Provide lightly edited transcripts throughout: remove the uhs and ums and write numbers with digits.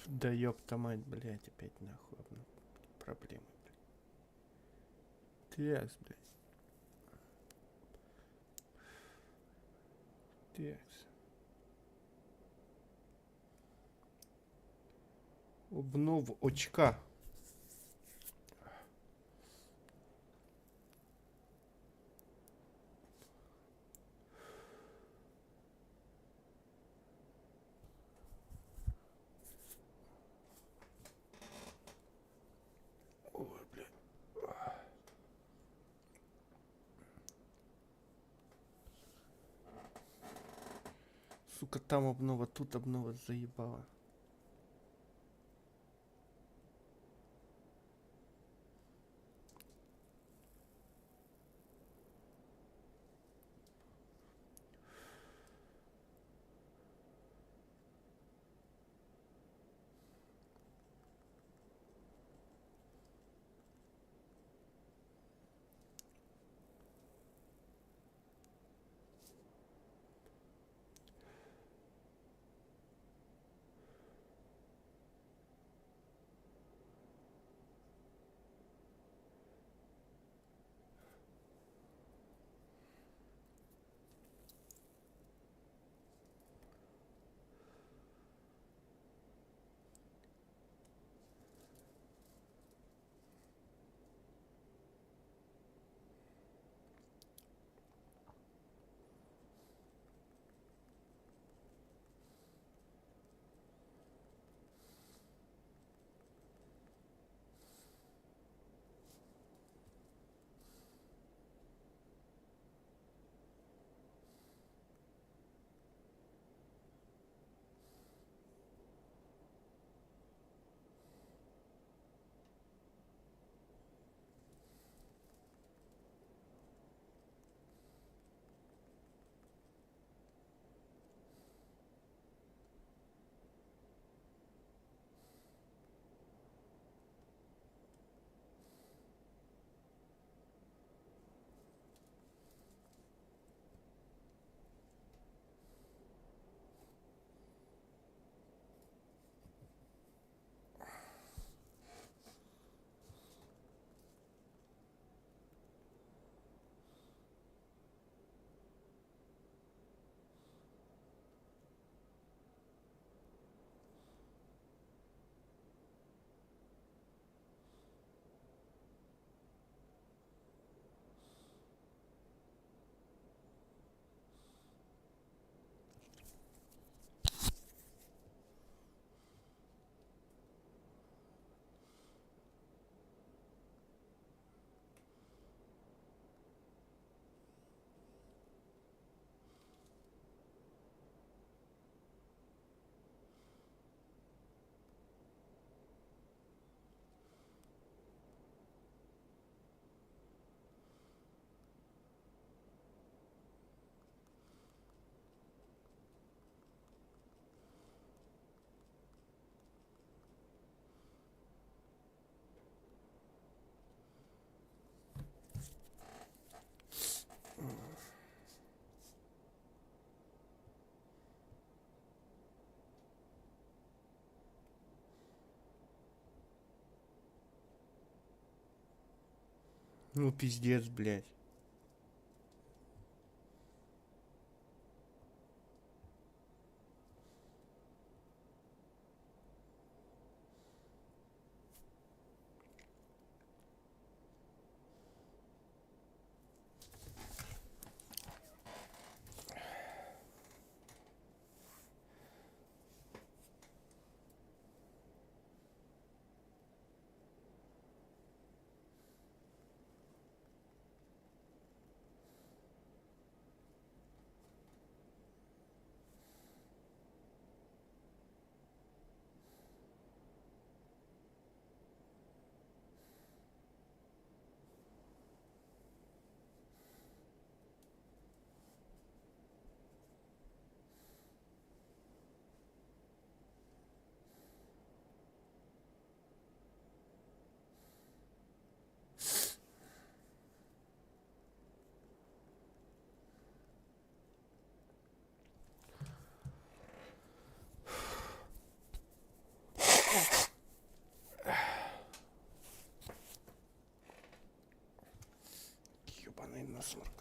Да ёпта мать, блядь, опять нахуй проблемы, блядь. Текс, блядь. Текс. Обнов очка. Ой, блядь. Сука, там обнова, тут обнова заебала. Ну пиздец, блядь. насморк.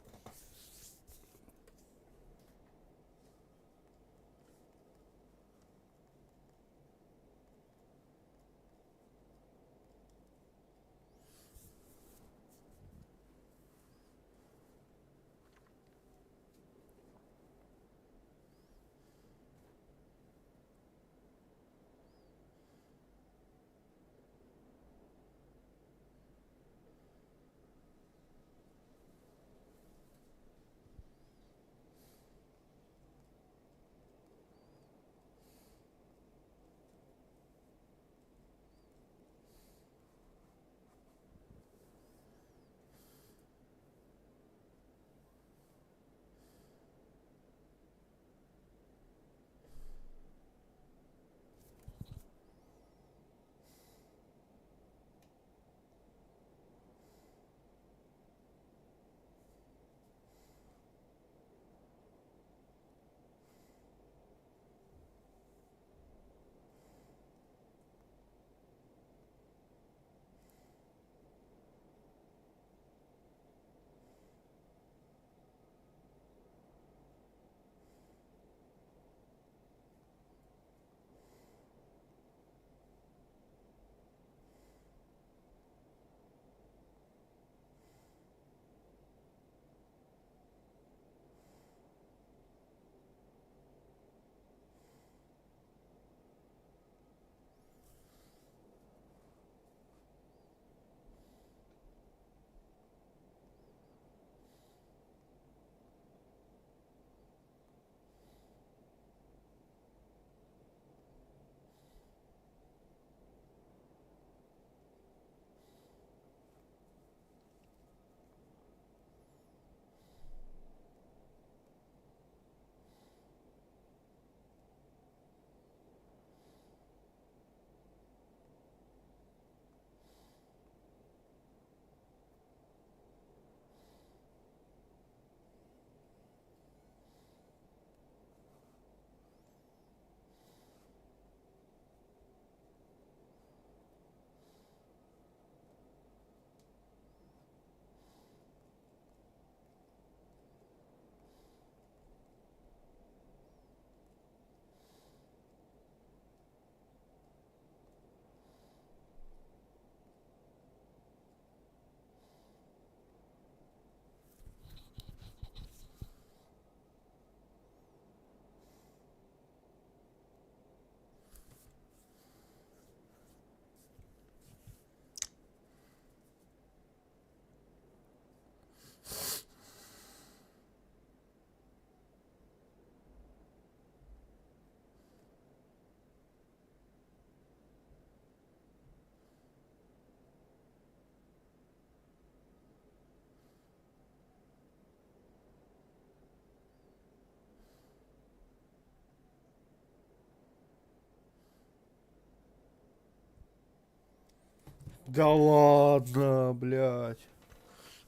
Да ладно, блядь.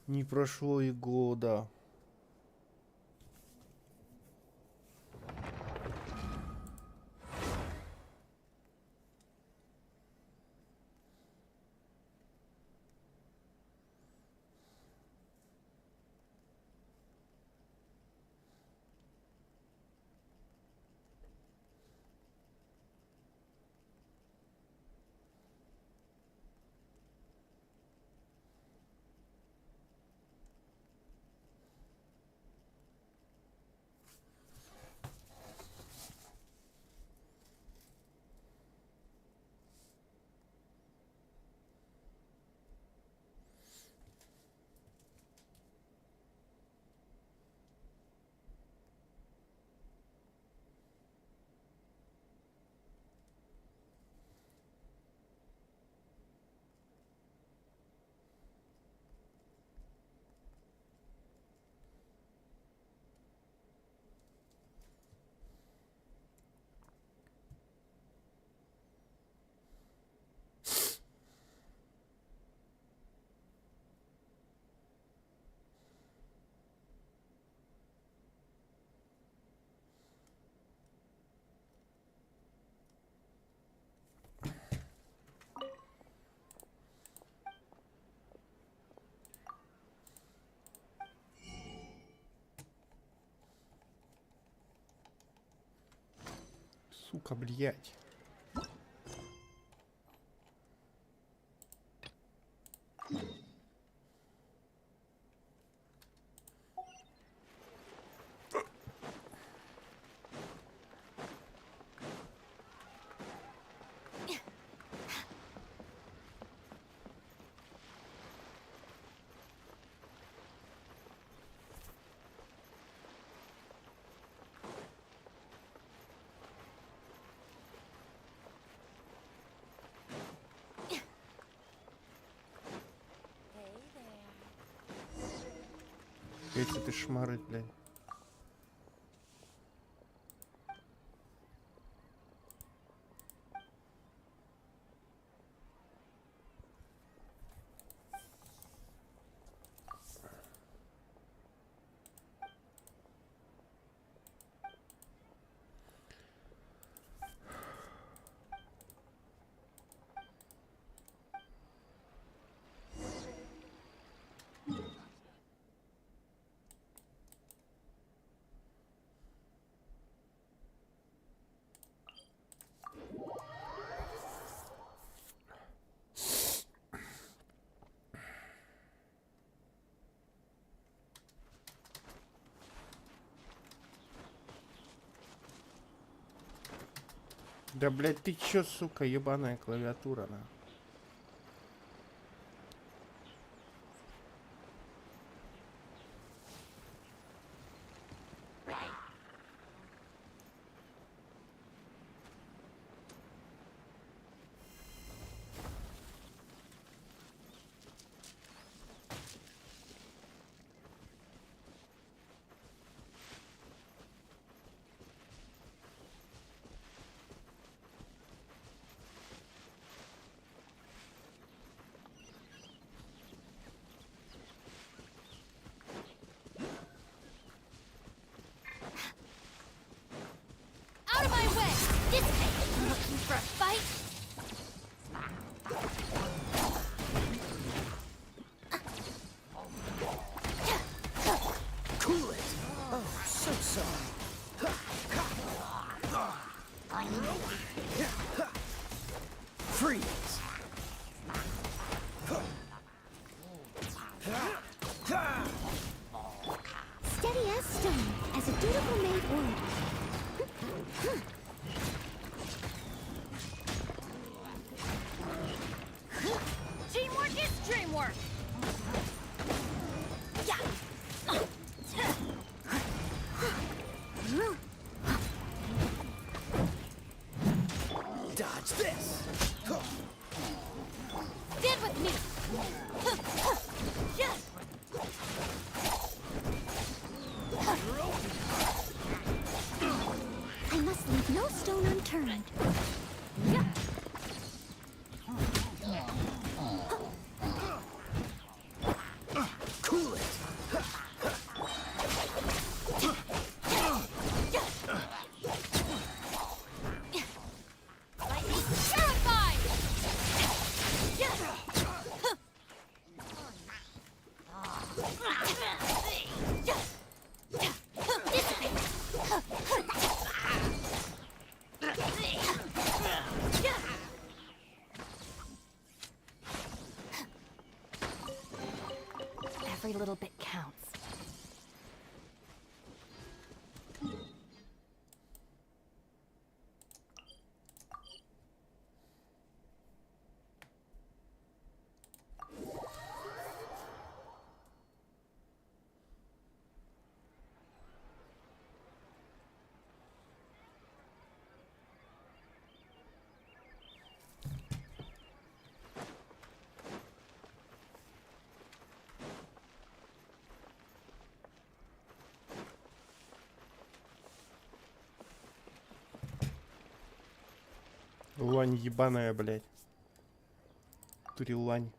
Не прошло и года. Сука, блядь. Эти ты шмары, блядь. Да, блядь, ты чё, сука, ебаная клавиатура, на? Out of my way! This way! Looking for a fight? Cool it! Oh, so sorry. Freeze! Steady as stone, as a dutiful maid would. Teamwork is dreamwork! Yeah! Dodge this! Stand with me! Yes! I must leave no stone unturned. Yeah. Cool it! Lightning terrified! Yes! Every little bit counts. Лань ебаная, блядь. Тури лань.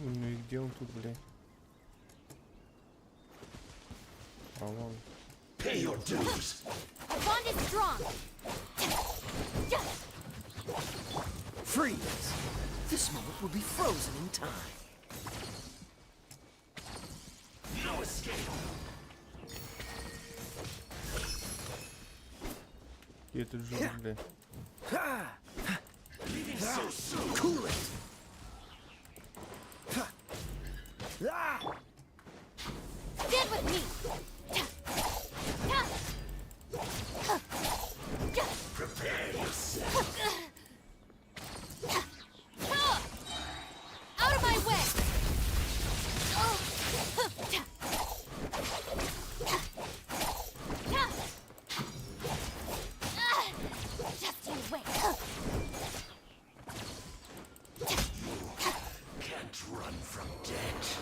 Ну и где он тут, блядь? А вон. Pay your dues. Our bond is strong. Freeze! This moment will be frozen in time. No escape. Где этот жук, блядь? Leaving so soon. Cool it! Ah! Stand with me. Prepare yourself. Out of my way. Just you wait. Can't run from death.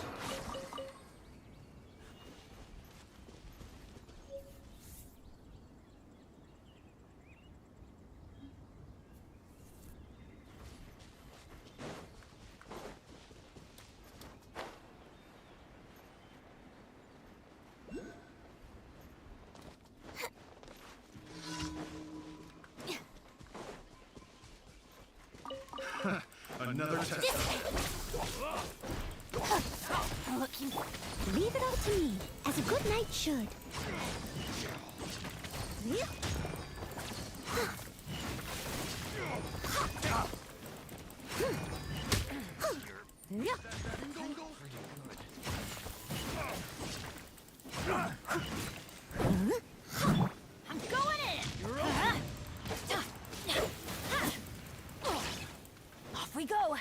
Another test. Looking. Leave it all to me, as a good knight should. I'm going in. Off we go.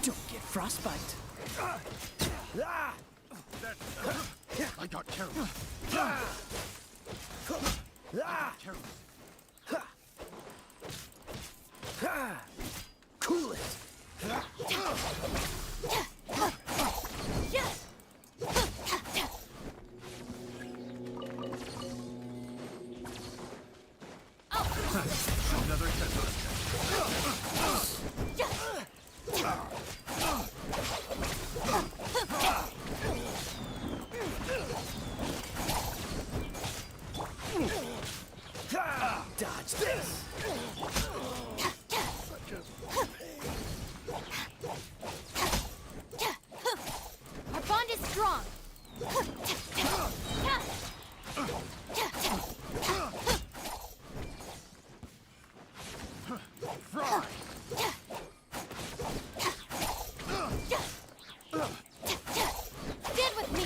Don't get frostbite. I got careless. Careless. Cool it! Another test. Dodge this! Our bond is strong. Fry. Stand with me.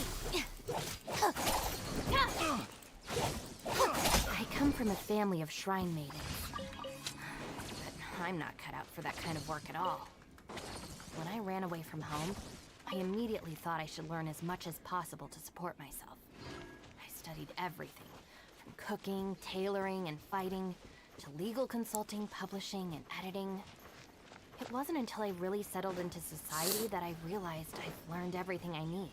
I come from a family of shrine maidens. But I'm not cut out for that kind of work at all. When I ran away from home, I immediately thought I should learn as much as possible to support myself. I studied everything, from cooking, tailoring, and fighting, to legal consulting, publishing, and editing. It wasn't until I really settled into society that I realized I've learned everything I need.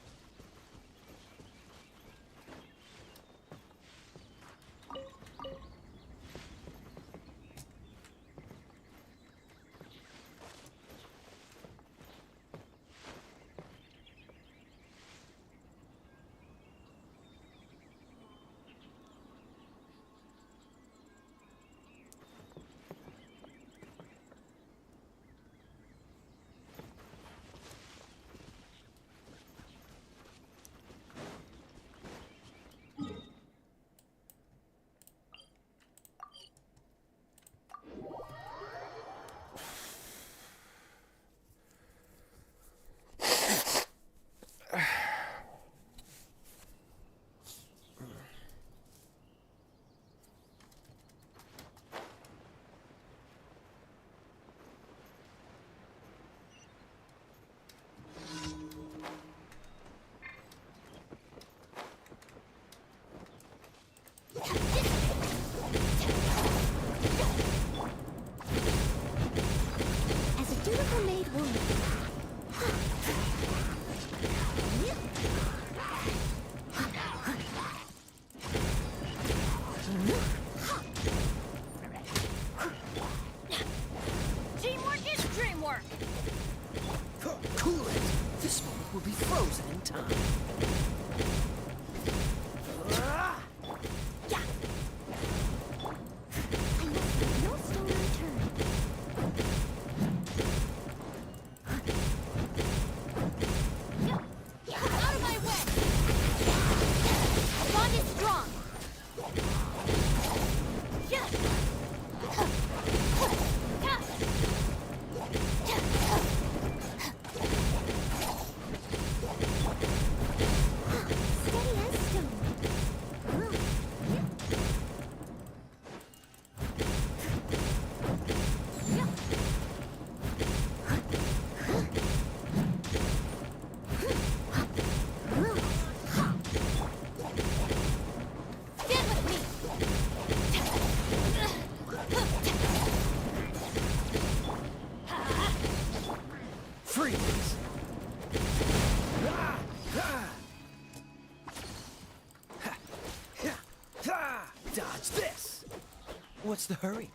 moat will be frozen in time. Yeah. I must leave no stone unturned. Out of my way! Our bond is strong! Steady as stone. Stand with me! Freeze! Dodge this! What's the hurry?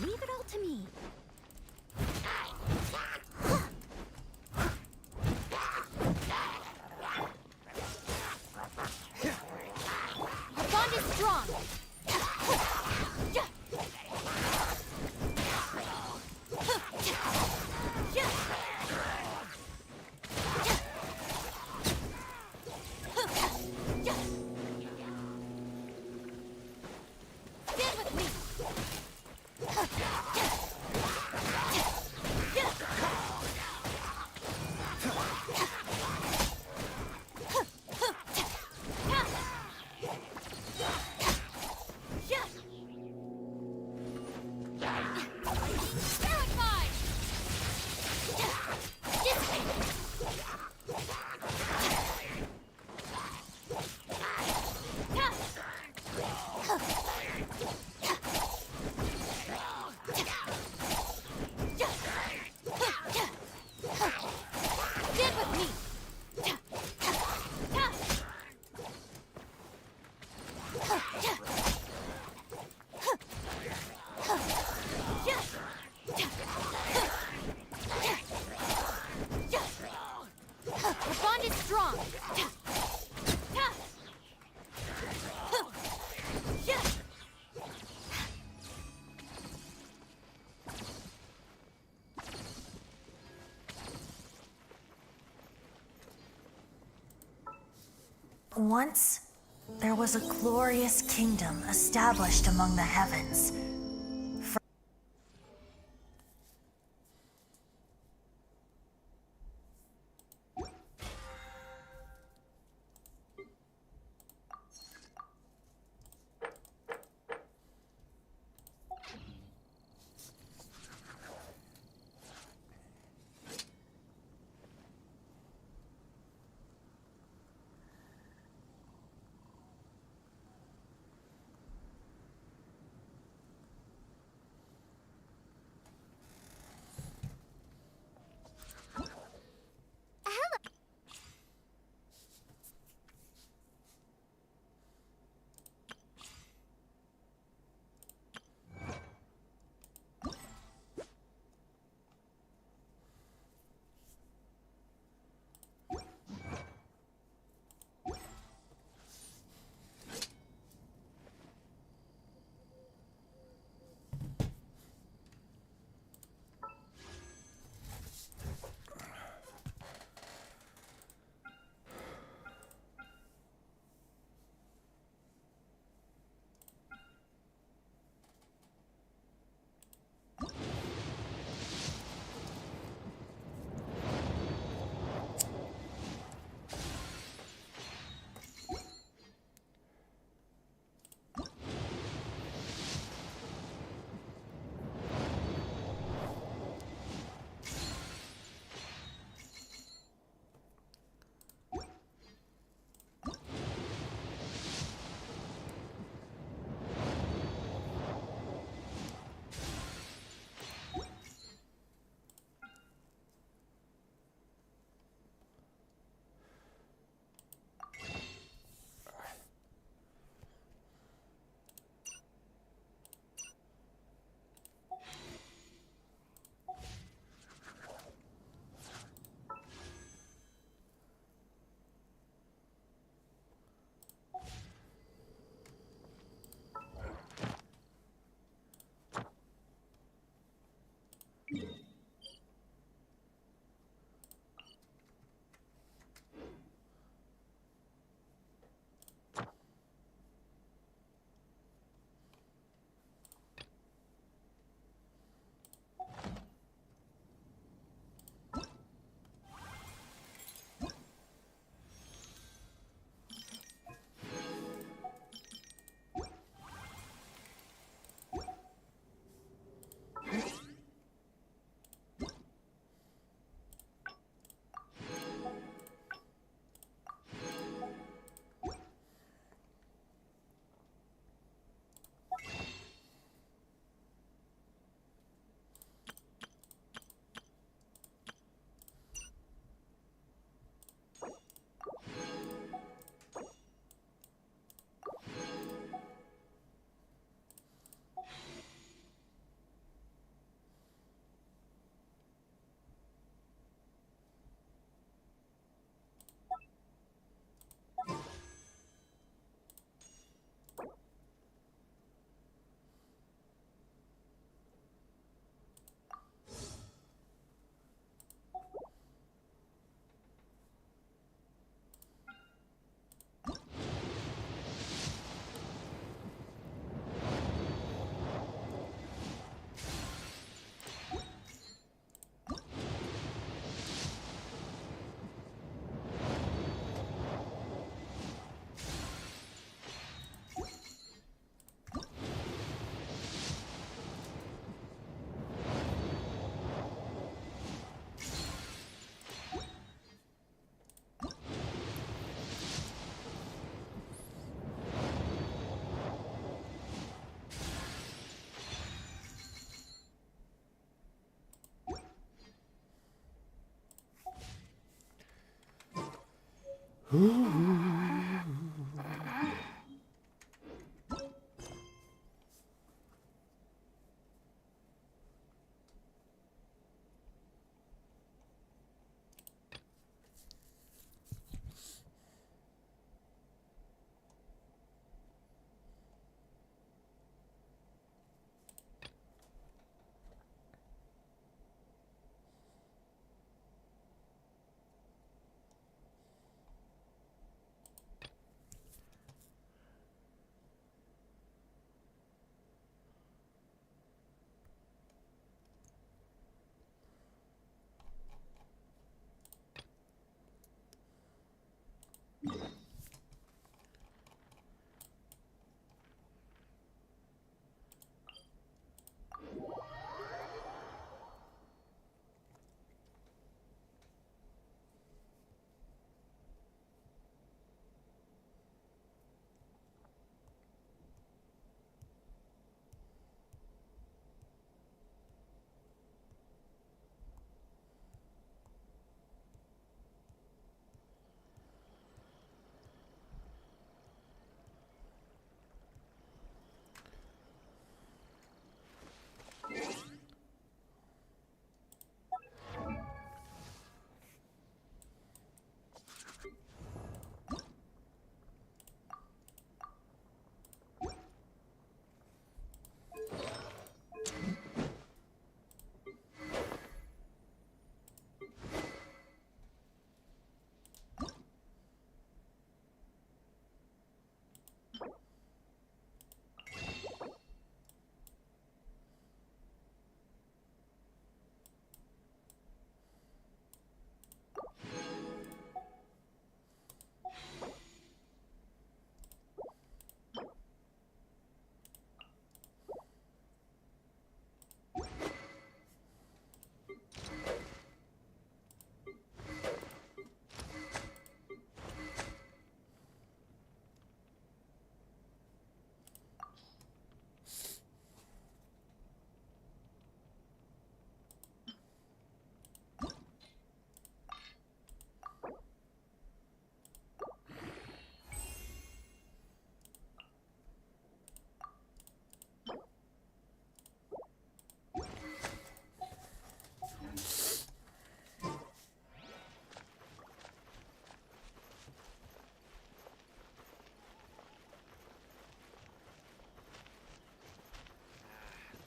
Leave it all to me. Our bond is strong! Stand with me! Terrified! Stand with me! Our bond is strong! Once, there was a glorious kingdom established among the heavens.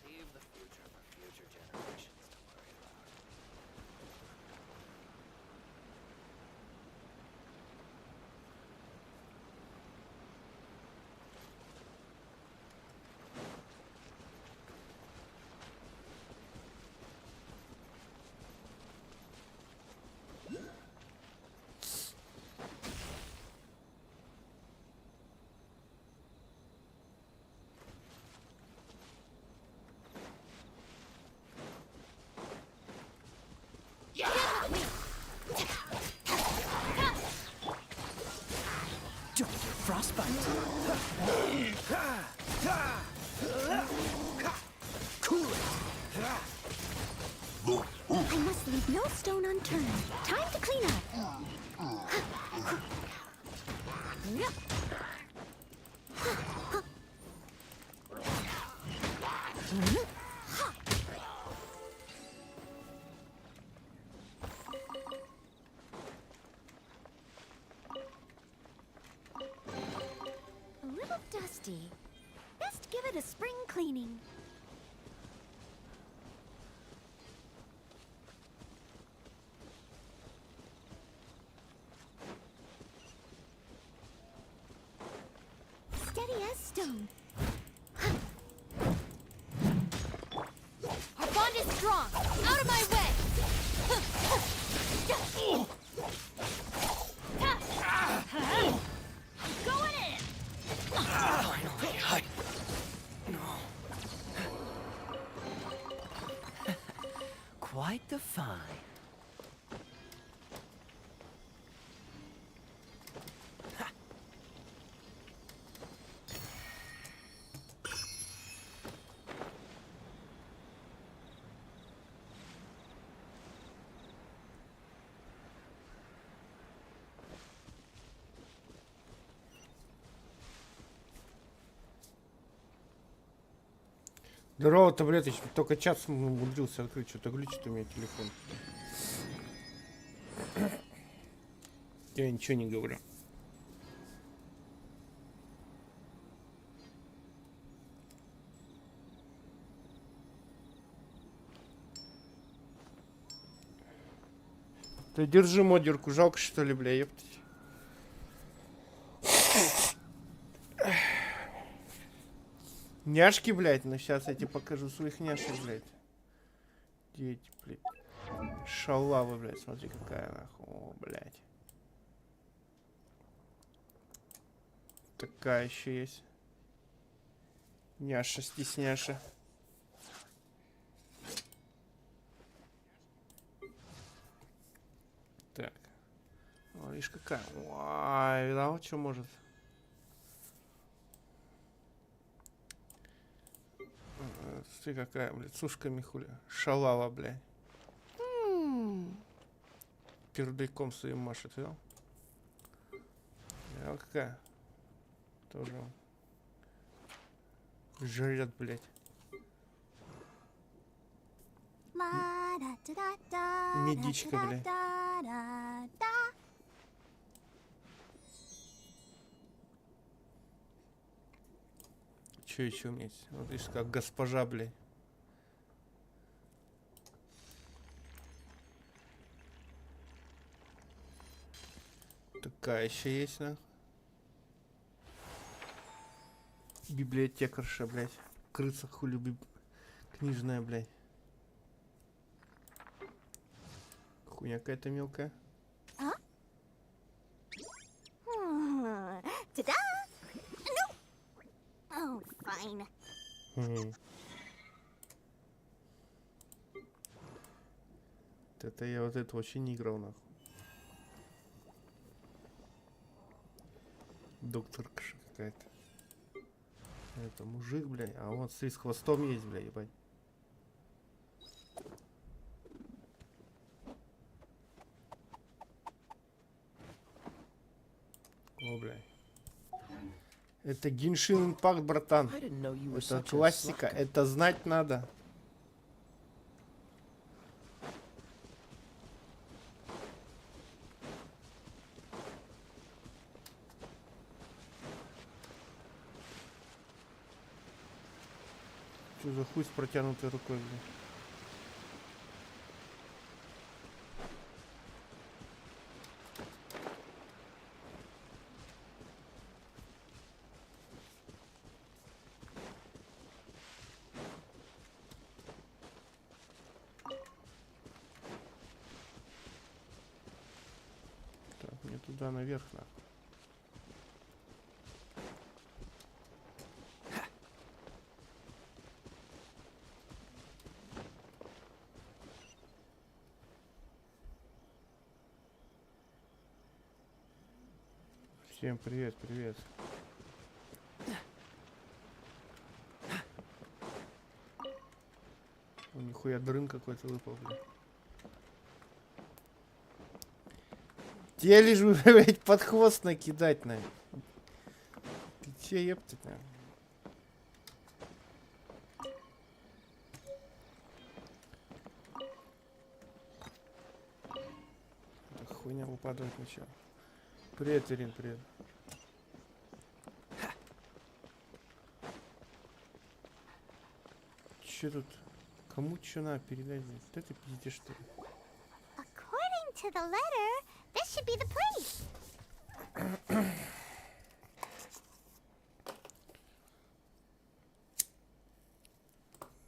Leave the future for future generations to worry about. Don't get frostbite. Cool it. I must leave no stone unturned. Time to clean up. A little dusty. Best give it a spring cleaning. Steady as stone. Our bond is strong. Out of my way. Going in. Finally, quite the find. Здорово, таблеточки. Только час умудрился открыть. Что-то глючит у меня телефон. Я ничего не говорю. Ты держи модерку, жалко что ли, бля, ептать. Няшки, блядь, ну сейчас я тебе покажу своих няшек, блядь. Дети, блядь. Шалава, блядь, смотри какая нахуй, о, блядь. Такая еще есть. Няша, стесняша. Так. О, видишь какая. Ой, видал, что может. Смотри какая, блядь, с ушками хули. Шалава, блядь. Пердайком своим машет, видал? Видал какая? Тоже он. Жрет, блядь. Медичка, блядь. Че еще у меня есть? Вот видишь, как госпожа, блядь. Такая еще есть, на. Библиотекарша, блядь. Крыса хули книжная, блядь. Хуйня какая-то мелкая. Ta-da! No! Oh, fine. Это я вот это вообще не играл, нахуй. Докторка какая-то. Это мужик, блядь. А вот с хвостом есть, блядь, ебать. О, блядь. Это Genshin Impact, братан. I didn't know you were Это such a классика. slacker. Это знать надо. Что за хуй с протянутой рукой, блядь? Так, мне туда наверх, нахуй. Всем привет, привет. О, нихуя дрын какой-то выпал, блядь. Тебе лишь бы, блядь, под хвост накидать, на. Ты че, ептать, на? Эта хуйня выпадает начало. Привет, Ирин, привет. Че тут? Кому че надо передать? Вот это пиздец, что ли? According to the letter, this should be the place.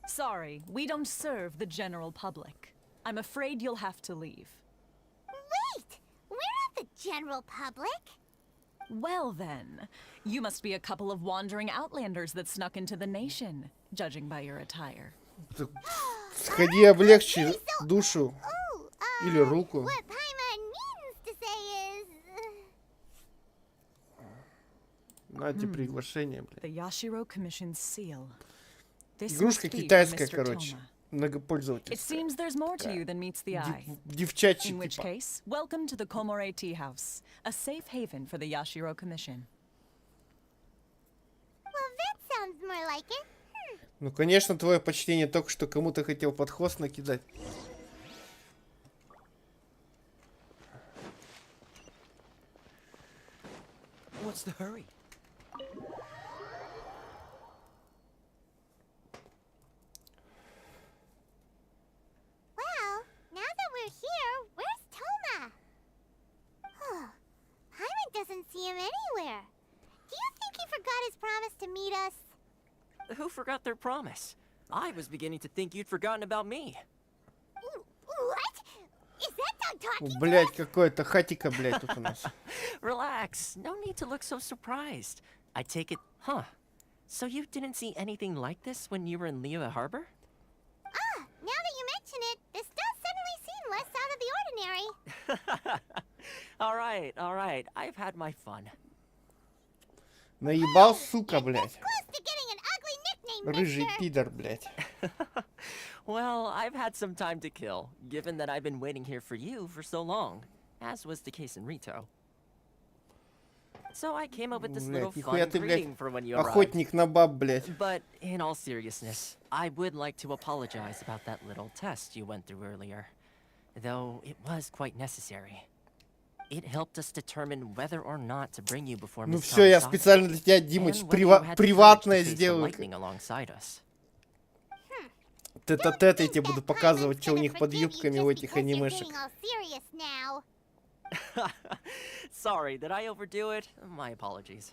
Sorry, we don't serve the general public. I'm afraid you'll have to leave. Wait! We're not the general public. Well then, you must be a couple of wandering outlanders that snuck into the nation, judging by your attire. Так, сходи, облегчи душу. Oh, Или руку. what Paimon means to say is... Нате приглашение, блядь. The Yashiro Commission's seal. This Игрушка must be from китайская, Mr. короче. Toma. It Многопользовательская. seems there's more to you than meets the eye. Девчачий In which типа. case, welcome to the Komore Tea House, a safe haven for the Yashiro Commission. Well, that sounds more like it. Ну, конечно, твое почтение только что кому-то хотел под хвост накидать. What's the hurry? Well, now that we're here, where's Toma? Hyman doesn't see him anywhere. Do you think he forgot his promise to meet us? Who forgot their promise? I was beginning to think you'd forgotten about me. What? Is that dog talking? Блять, какое-то хатика, блять, тут у нас. Relax. No need to look so surprised. I take it, huh? So you didn't see anything like this when you were in Liyue Harbor? Ah, now that you mention it, this does suddenly seem less out of the ordinary. All right. I've had my fun. Наебал, сука, You're блять. this close to getting an ugly nickname, Рыжий mister. пидор, блять. Well, I've had some time to kill, given that I've been waiting here for you for so long, as was the case in Rito. So I came up with this little Блять, нихуя fun ты, блять, greeting for when you arrived. охотник на баб, блять. But in all seriousness, I would like to apologize about that little test you went through earlier. Though it was quite necessary. It helped us determine whether or not to bring you before Ну Miss все, я Kamisaki, специально для тебя, Димыч, and whether you had the courage to приватное face the сделаю. lightning alongside us. Тет-а-тет я тебе Think буду that показывать, Hyman's что у gonna них под forgive you юбками just у этих because you're анимешек. getting all serious now. Sorry, did I overdo it? My apologies.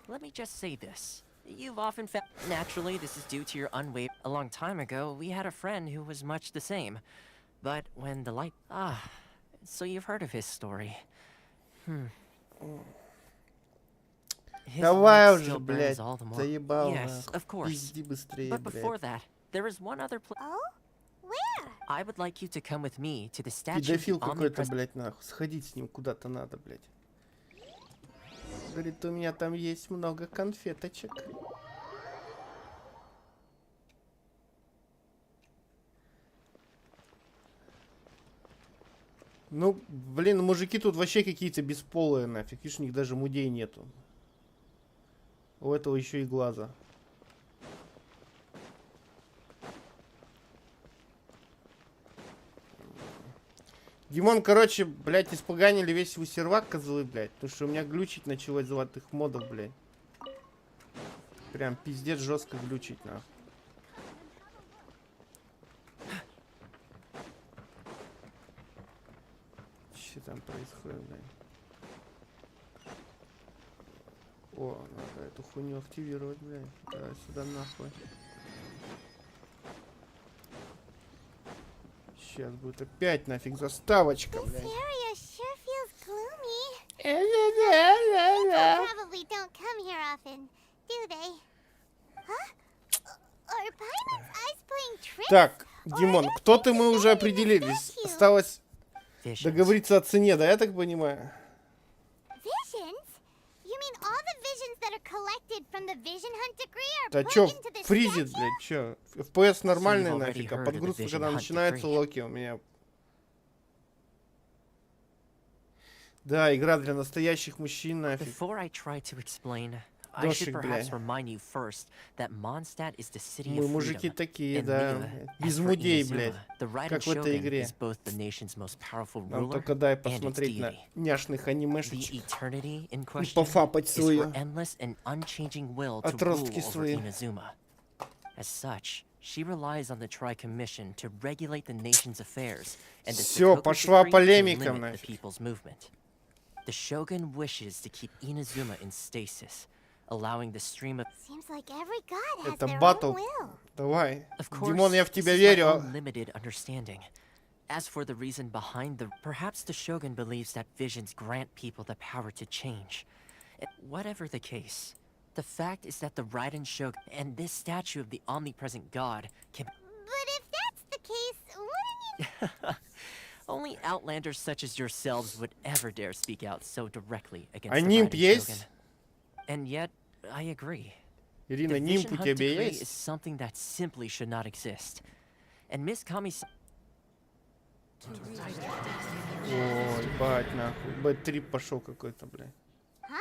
Let me just say this. You've often found... Naturally, this is due to your unwavering... A long time ago, we had a friend who was much the same. But when the light... so you've heard of his story. His Давай light уже, still блядь, burns all the more. заебал, Yes, нахуй. of course. Пизди быстрее, But before блядь. that, there is one other place. Oh? Where? I would like you to come with me to the statue of the Педофил какой-то, omnipresent... блядь, нахуй. Сходить с ним куда-то надо, блядь. Говорит, у меня там есть много конфеточек. Ну, блин, мужики тут вообще какие-то бесполые нафиг. Видишь, у них даже мудей нету. У этого еще и глаза. Димон, короче, блядь, испоганили весь свой сервак, козлы, блядь. Потому что у меня глючить началось золотых модов, блядь. Прям пиздец жестко глючить, нахуй. Что там происходит, блядь? О, надо эту хуйню активировать, блядь. Да, сюда нахуй. Сейчас будет опять нафиг заставочка, This блядь. area sure feels gloomy. Да-да-да-да-да. People probably don't come here often, do they? Huh? Are Paimon's eyes playing tricks? Так, Or Димон, are there кто ты, things мы уже embedded in the определились. statue? Осталось Visions. договориться о цене, да, я так понимаю? Visions? You mean all the visions that are collected from the Vision Hunt degree are Да put чё, into this фризит, statue? блядь, чё? FPS нормальный already нафиг, а heard of the подгрузка, Vision когда Hunt начинается, decree. локи у меня. Да, игра для настоящих мужчин, нафиг. Before I try to explain, I should Дошик, perhaps блядь. remind you first that Mondstadt is the city Мы of мужики freedom. такие, And да. Liyue, Без as for мудей, Inazuma, блядь. the Raiden Как в этой Shogun игре. is both the nation's most powerful Нам ruler только дай and its посмотреть на deity. няшных The анимешечек. eternity in И question пофапать is her свою. endless and unchanging will to rule Отростки over свои. Inazuma. As such, she relies on the Tri-Commission to regulate the nation's affairs and the Всё, Sokoku пошла decree to полемика, limit the нафиг. people's movement. The Shogun wishes to keep Inazuma in stasis, allowing the stream of... Seems like every god has Это their батл. own will. Давай. Of course, Димон, я в this тебя is my верю. own limited understanding. As for the reason behind the... Perhaps the Shogun believes that visions grant people the power to change. Whatever the case, the fact is that the Raiden Shogun and this statue of the omnipresent god can... But if that's the case, wouldn't you... Only outlanders such as yourselves would ever dare speak out so directly against А the нимб Raiden есть? Shogun. And yet, I agree. Ирина, The нимб Vision у Hunt тебя decree is есть? something that simply should not exist. And Miss Kami... Ой, бать, нахуй. Бэт-трип пошел какой-то, блядь. Huh?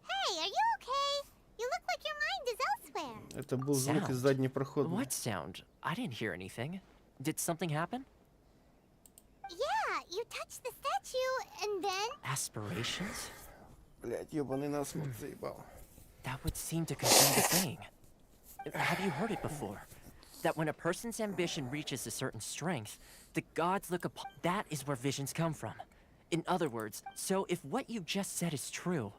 Hey, are you okay? You look like your mind is elsewhere. Это был звук из Sound? задней проходной. What sound? I didn't hear anything. Did something happen? Yeah, you touched the statue and then. Aspirations? Блядь, ебаный насморк заебал. That would seem to confirm the saying. Have you heard it before? That when a person's ambition reaches a certain strength, the gods look upon... That is where visions come from. In other words, so if what you just said is true,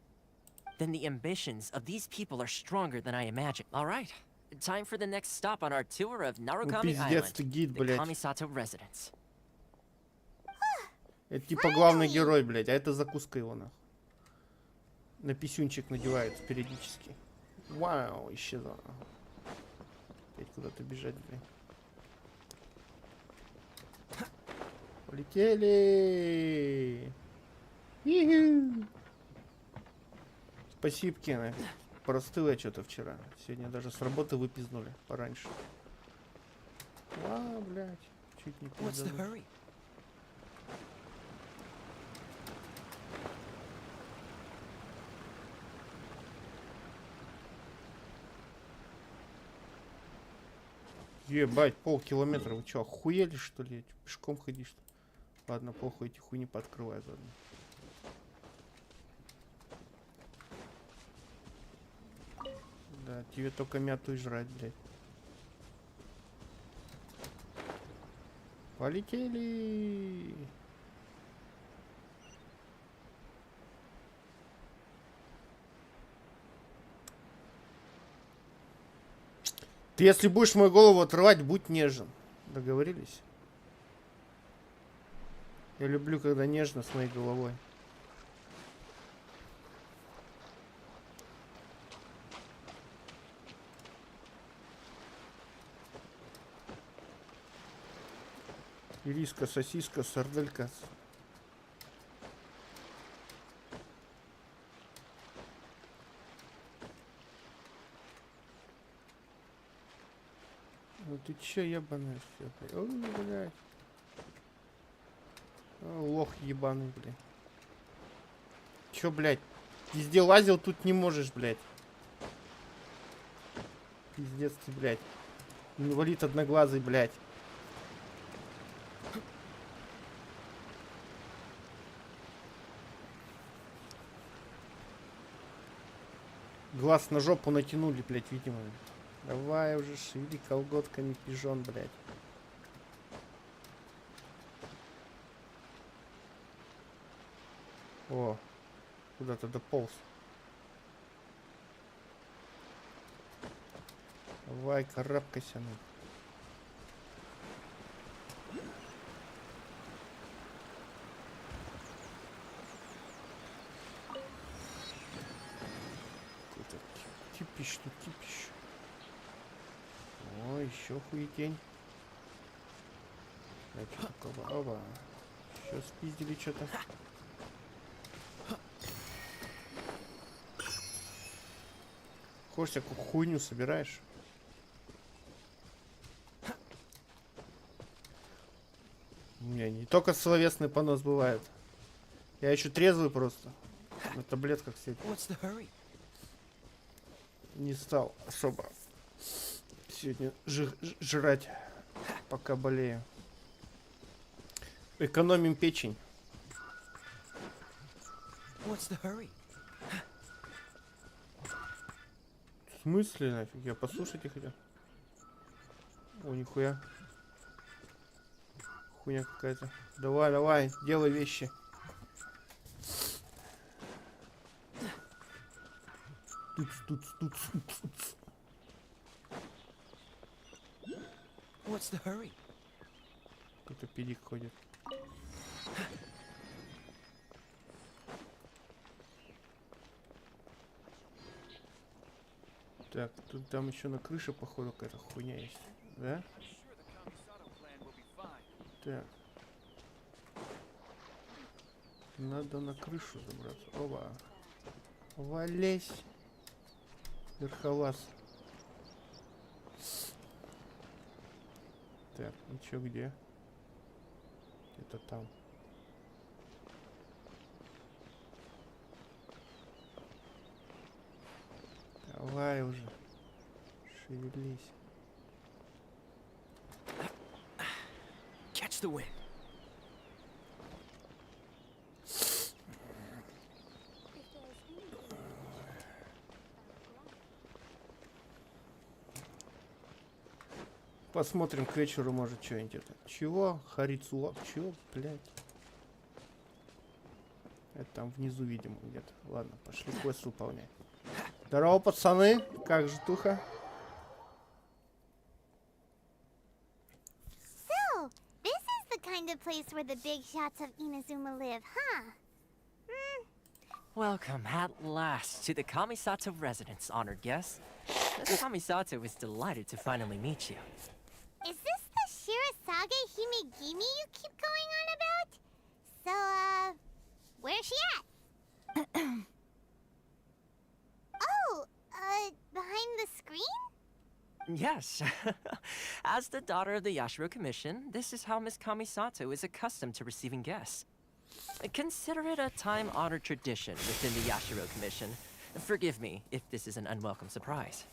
then the ambitions of these people are stronger than I imagined. All right, time for the next stop on our tour of Narukami пиздец Island, ты гид, the блядь. Kamisato residence. Это типа главный герой, блядь, а это закуска его нахуй. На писюнчик надевается периодически. Вау, исчезла. Опять куда-то бежать, блядь. Полетели! Иху! Спасибо, Кена. Простыл я что-то вчера. Сегодня даже с работы выпизнули пораньше. А, блядь. Чуть не What's the пизданул. hurry? Ебать, полкилометра. Вы чё, охуели, что ли? Пешком ходишь? Ладно, похуй, эти хуйни пооткрываю заодно. Да, тебе только мяту и жрать, блядь. Полетели! Ты если будешь мою голову отрывать, будь нежен. Договорились? Я люблю, когда нежно с моей головой. Ириска, сосиска, сарделька. Ну ты чё, ебаный всё, блядь? Ой, блядь. А, лох ебаный, блядь. Чё, блядь? Везде лазил, тут не можешь, блядь. Пиздец ты, блядь. Инвалид одноглазый, блядь. Глаз на жопу натянули, блядь, видимо. Давай уже шевели колготками, пижон, блядь. О, куда-то дополз. Давай, карабкайся, ну. Какой-то кипиш, тут кипиш. О, еще хуетень. Что такого? Оба. Еще спиздили что-то. Хочешь, всякую хуйню собираешь? У меня не только словесный понос бывает. Я еще трезвый просто. На таблетках сидит. What's the hurry? Не стал особо сегодня жрать, пока болею. Экономим печень. What's the hurry? В смысле нафиг? Я послушать их хотел. О, нихуя. Хуйня какая-то. Давай, давай, делай вещи. Туц. What's the hurry? Какой-то педик ходит. Так, тут там еще на крыше, походу, какая-то хуйня есть. Да? Так. Надо на крышу забраться. Оба. Валесь. Верхолаз. Так, ну чё, где? Где-то там. Давай уже. Шевелись. Catch the wind. Посмотрим к вечеру, может, что-нибудь это. Чего? Харицула? Чего, блядь? Это там внизу, видимо, где-то. Ладно, пошли квест выполнять. Здорово, пацаны. Как же туха? So, this is the kind of place where the big shots of Inazuma live, huh? Welcome at last to the Kamisato residence, honored guest. Miss Kamisato is delighted to finally meet you. Is this the Shirasage Himegimi you keep going on about? So, where's she at? Oh, behind the screen? Yes. As the daughter of the Yashiro Commission, this is how Miss Kamisato is accustomed to receiving guests. Consider it a time-honored tradition within the Yashiro Commission. Forgive me if this is an unwelcome surprise.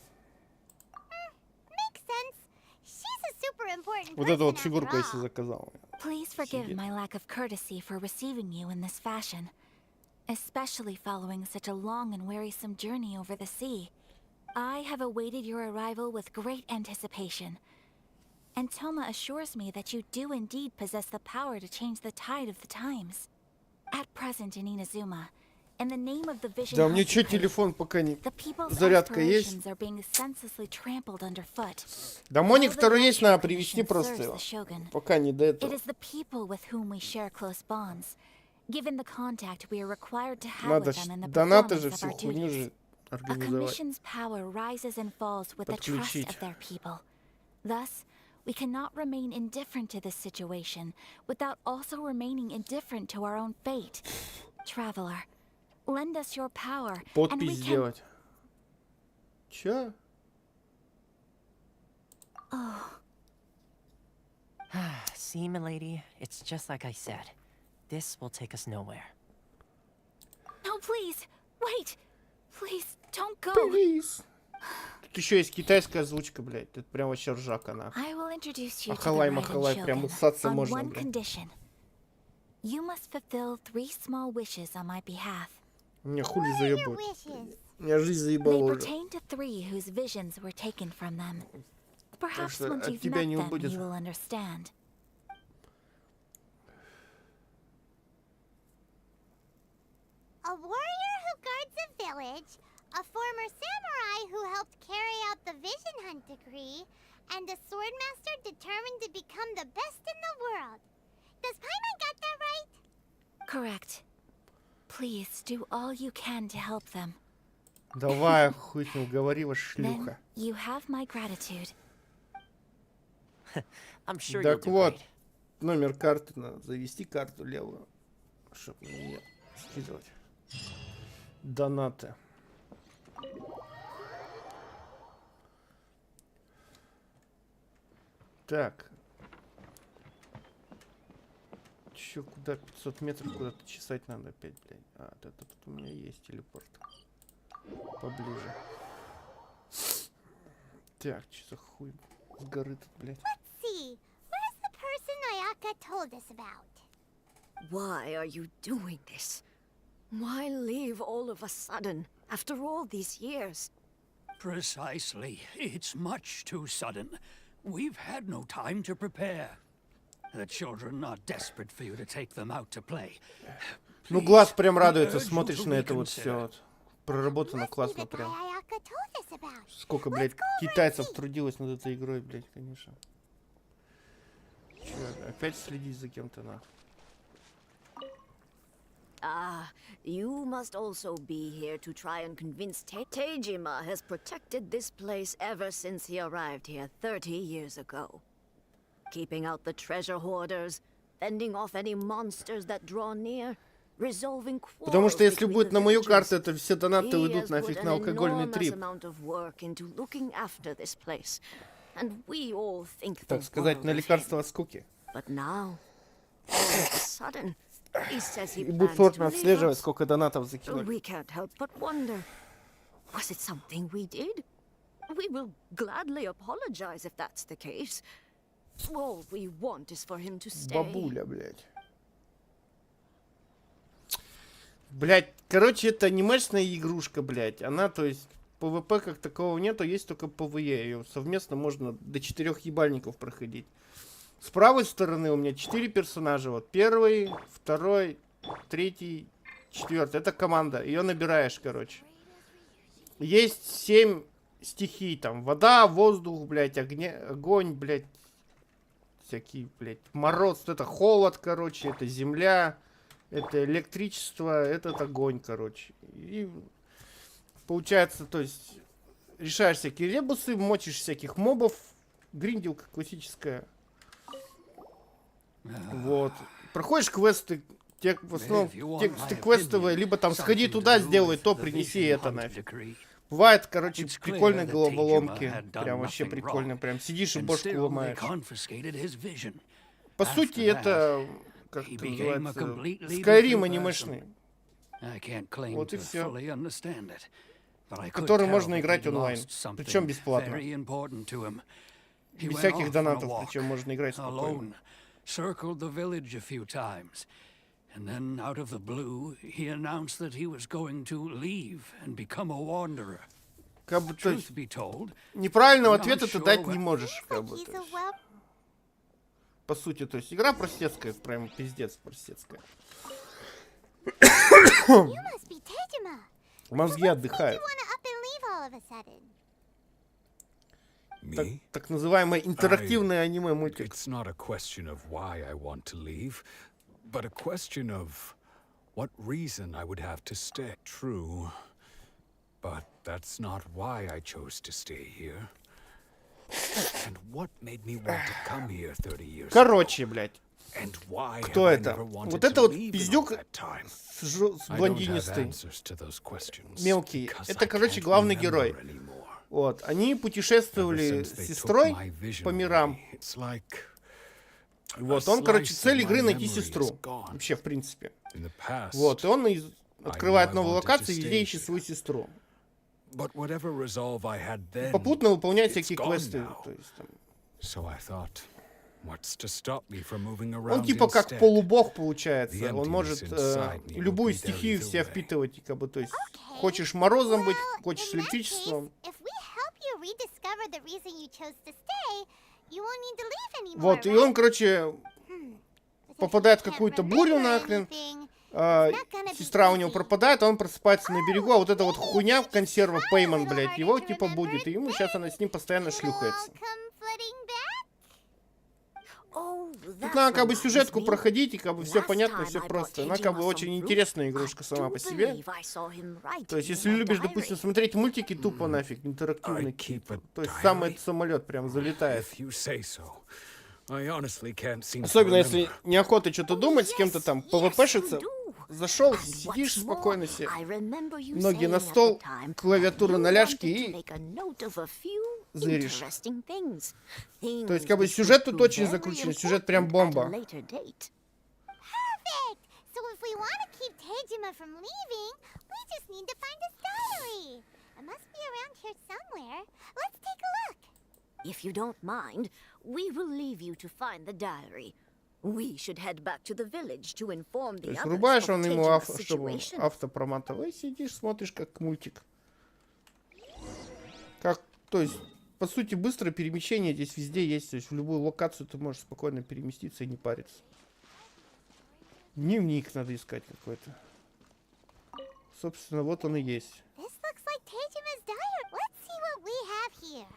Makes sense. She's a super important Вот person эту вот after фигурку я себе all. заказал. Please forgive Сидит. my lack of courtesy for receiving you in this fashion, especially following such a long and wearisome journey over the sea. I have awaited your arrival with great anticipation, and Toma assures me that you do indeed possess the power to change the tide of the times. At present in Inazuma, in the name of the Vision Да, мне Hunt's чё place, телефон пока не... the people's Зарядка есть? aspirations are being senselessly trampled underfoot. Да, Моник Though the второй есть, Yashiro надо привести Commission просто serves его. the Shogun, Пока не до it этого. is the people with whom we share close bonds. Given the contact we are required to have Надо with them in the донаты же performance of всю our хуйню duties. же A организовать. commission's power rises and falls with the trust Подключить. of their people. Thus, we cannot remain indifferent to this situation without also remaining indifferent to our own fate. Traveler, lend us your power, and we Подпись can... сделать. Чё? See, milady, it's just like I said. This will take us nowhere. No, please, wait! Please, don't go! Please. Тут еще есть китайская озвучка, блядь. Это прям вообще ржака, нахуй. I will introduce you to the Махалай, Raiden махалай, прям Shogun усаться on можно, one блядь. condition. You must fulfill 3 small wishes on my behalf. Меня хули Your заебывают. wishes. Меня жизнь They заебала уже. pertain to 3 whose visions were taken from them. Perhaps что once от you've тебя met не them, убудет. you will understand. A warrior who guards a village, a former samurai who helped carry out the Vision Hunt decree, and a swordmaster determined to become the best in the world. Does Paimon got that right? Correct. Please do all you can to help them. Давай, хуй с ним, говори, Then шлюха. you have my gratitude. I'm sure you'll Так do вот, great. номер карты надо завести, карту левую, чтобы на нее скидывать донаты. Так. Чё, куда 500 метров куда-то чесать надо опять, блядь. А, тут у меня есть телепорт. Поближе. Так, что за хуй с горы тут, блядь. See, where's the person Ayaka told us about? Why are you doing this? Why leave all of a sudden, after all these years? Precisely. It's much too sudden. We've had no time to prepare. The children are desperate for you to take them out to play. Ну, глаз прям we радуется, urge you смотришь to на это вот reconsider. все вот. Проработано Must be классно the guy прям. Ayaka told us about. Сколько, блядь, китайцев трудилось над этой игрой, блядь, конечно. Чё, опять следить за кем-то, нахуй. Ah, you must also be here to try and convince Tejima has protected this place ever since he arrived here 30 years ago. Keeping out the treasure hoarders, fending off any monsters that draw near, resolving quarrels Потому что если between будет the на мою villagers. карту, это все донаты He уйдут has нафиг put на an алкогольный enormous трип. amount of work into looking after this place, and we all think the Так сказать, world на of лекарство him. от скуки. But now, all of a sudden, he says he И plans будет to сложно leave отслеживать, us. сколько донатов закинули. We can't help but wonder. Was it something we did? We will gladly apologize if that's the case. All we want is for him to stay. Бабуля, блядь. Блядь, короче, это анимешная игрушка, блядь. Она, то есть, ПВП как такового нету, есть только ПВЕ. Ее совместно можно до 4 ебальников проходить. С правой стороны у меня 4 персонажа. Вот первый, второй, третий, четвертый. Это команда. Ее набираешь, короче. Есть 7 стихий. Там вода, воздух, блядь, огонь, блядь. Всякие, блядь, мороз. Это холод, короче. Это земля. Это электричество. Этот огонь, короче. И получается, то есть, решаешь всякие ребусы, мочишь всяких мобов. Гриндилка классическая. Вот. Проходишь квесты, в основном тексты квестовые, либо там сходи туда, сделай то, принеси это нафиг. Бывает, короче, прикольные головоломки. Прям вообще прикольно. Прям сидишь и бошку ломаешь. По сути, это, как это называется, Skyrim анимешный. Вот и все. Который можно играть онлайн. Причем бесплатно. Без всяких донатов, причем можно играть спокойно. Circled the village a few times, and then out of the blue, he announced that he was going to leave and become a wanderer. Как бы, то есть, Truth be told, неправильного ответа ты дать не можешь, как бы, He's то a есть. well. По сути, то есть, игра простецкая, прям пиздец простецкая. You must be Tejima. Мозги You отдыхают. wanna up and leave all of a sudden? Так называемое интерактивное аниме-мультик. It's not a question of why I want to leave, but a question of what reason I would have to stay. True, but that's not why I chose to stay here. And what made me want to come here 30 years ago? Короче, блядь. And why Кто have I это? never wanted Вот to это вот leave in all пиздюк that time? с I don't have блондинистой. answers to those questions, Мелкий. because Это, I короче, can't главный remember герой. anymore. Вот. Они Ever путешествовали since с they took сестрой my vision по мирам. away, it's like Вот. a Он, короче, slice of цель my игры найти memory is сестру. gone. Вообще, в принципе. In the past, Вот. И он открывает I новые wanted локации, to везде stay ищет here. свою сестру. but whatever resolve I had then, Попутно выполняет it's всякие gone квесты. now. То есть, там, So I thought, what's to stop me from moving around он типа как instead? полубог получается. The Он может emptiness inside me любую would be there стихию в себя either way. впитывать. И как бы, то есть, Okay. хочешь морозом быть, Well, хочешь in that электричеством. case, if we help you rediscover the reason you chose to stay, you won't need to leave anymore, Вот, и right? он, короче, But if попадает в you can't какую-то бурю remember нахрен. anything, а, it's not gonna be сестра у него easy. пропадает, а он просыпается на берегу, а вот эта вот хуйня в консервах, Try a Пейман, little блядь, harder его to типа remember, будет, и ему сейчас она с ним постоянно it'll all шлюхается. come flooding back. Oh, Тут that надо как бы reminds сюжетку me. проходить, и как бы все Last понятно, time все I просто. brought Она как бы Tejima очень some fruit, интересная игрушка I сама do по себе. believe I saw him write То есть, in если that любишь, diary. допустим, смотреть мультики, тупо нафиг, интерактивный. I keep a То есть, diary? самый самолет прям залетает. If you say so. I honestly can't seem to Особенно если remember. неохота что-то думать, с кем-то там ПВПшиться. Yes, you do. Зашел, And сидишь what's спокойно more, себе. I remember you Ноги saying на at the стол, time клавиатура you на ляжке wanted to и make a note of a few зыришь. interesting things. То есть, Things как бы which сюжет would тут prove очень very закручен, сюжет прям important at a бомба. later date. Perfect! So if we want to keep Tejima from leaving, we just need to find his diary. It must be around here somewhere. Let's take a look. If you don't mind, we will leave you to find the diary. We should head back to the village to inform То the есть others врубаешь of он ему Tejima's чтобы situation. автопроматывай, сидишь, смотришь как мультик. Как, то есть, по сути, быстрое перемещение здесь везде есть. То есть в любую локацию ты можешь спокойно переместиться и не париться. Дневник надо искать какой-то. Собственно, вот он и есть. This looks like Tejima's diary. Let's see what we have here.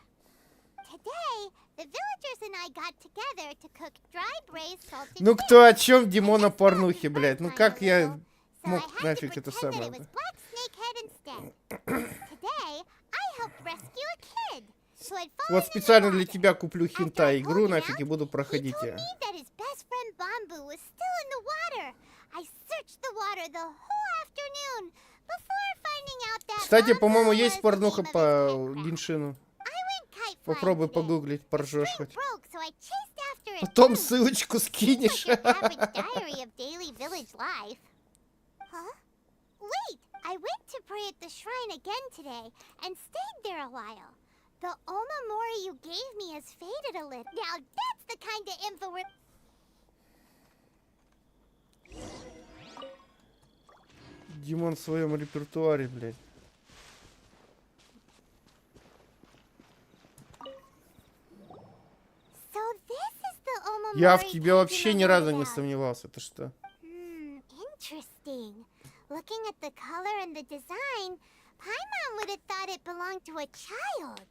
Today, the villagers and I got together to cook dry braised salted Ну fish. кто о чем Димона And порнухи, it's блядь? Ну fun как a я little, so мог I had to нафиг это pretend that самое? it was Black Snakehead instead. Today, I helped rescue a kid who had fallen Вот in the специально для water. тебя куплю After I хентай pulled игру him нафиг и out, буду he проходить told ее. me that his best friend Bamboo was still in the water. I searched the water the whole afternoon before finding out that Кстати, Bamboo по-моему, was есть the порнуха name of по his pet Геншину. crab. I went kite flying Попробуй today. погуглить, The поржешь string хоть. broke, so I chased after it Потом too. ссылочку Seems скинешь. like your average diary of daily village life. Huh? Wait! I went to pray at the shrine again today and stayed there a while. The Omamori you gave me has faded a little. Now that's the kind of info we're... Димон в своем репертуаре, блядь. So this is the Omamori Я в тебе вообще Tajima ни разу wrote не about. сомневался. Ты что? Interesting. Looking at the color and the design, Paimon would have thought it belonged to a child.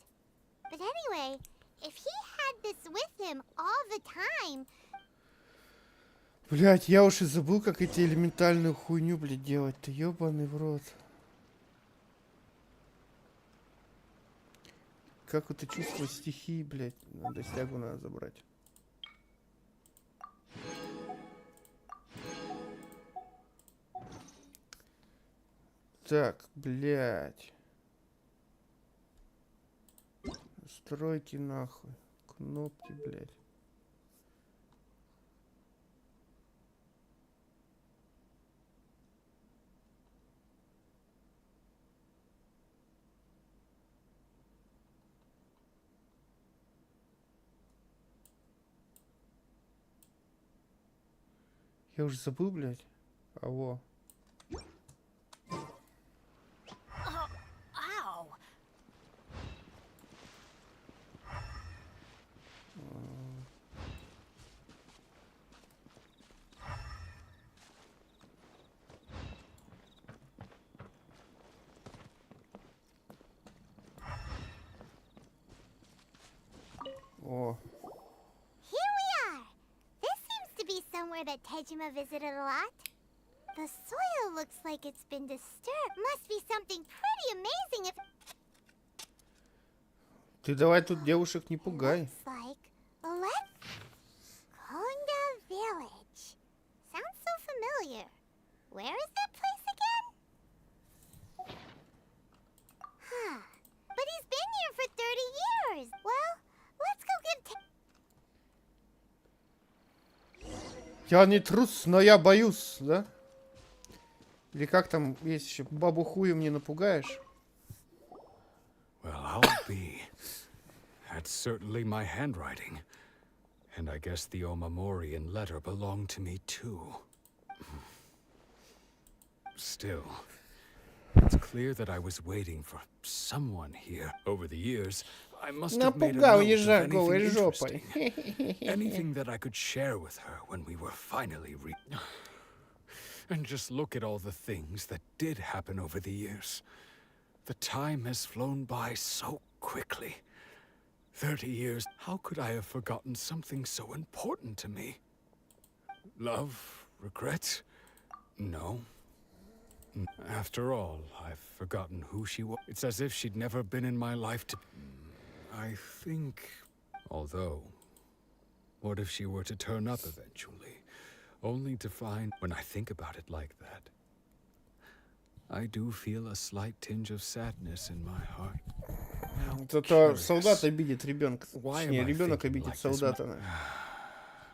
But anyway, if he had this with him all the time... Блядь, я уж и забыл, как эти элементальную хуйню, блядь, делать-то. Ёбаный в рот. Как это чувство стихии, блядь. Надо стягу надо забрать. Так, блядь. Настройки нахуй. Кнопки, блядь. Я уже забыл, блядь. Алло. Ow! О. Here we are! This seems to be somewhere that Tejima visited a lot. The soil looks like it's been disturbed. Must be something pretty amazing if... Ты давай тут девушек не пугай. Looks like Konda Village. Sounds so familiar. Where is that place again? Huh. But he's been here for 30 years. Well, let's go give... Я не трус, но я боюсь, да? Или как там есть еще? Бабу хуем не напугаешь? Well, I'll be. That's certainly my handwriting. And I guess the Omamorian letter belonged to me too. Still, it's clear that I was waiting for someone here. Over the years, I must have made a Напугал note of ежа голой anything жопой. interesting. Anything that I could share with her when we were finally And just look at all the things that did happen over the years. The time has flown by so quickly. 30 years. How could I have forgotten something so important to me? Love? Regret? No. After all, I've forgotten who she was. It's as if she'd never been in my life to... I think... Although... What if she were to turn up eventually? Only to find... When I think about it like that, I do feel a slight tinge of sadness in my heart. Зато солдат обидит ребенка. Точнее, ребенок обидит солдата.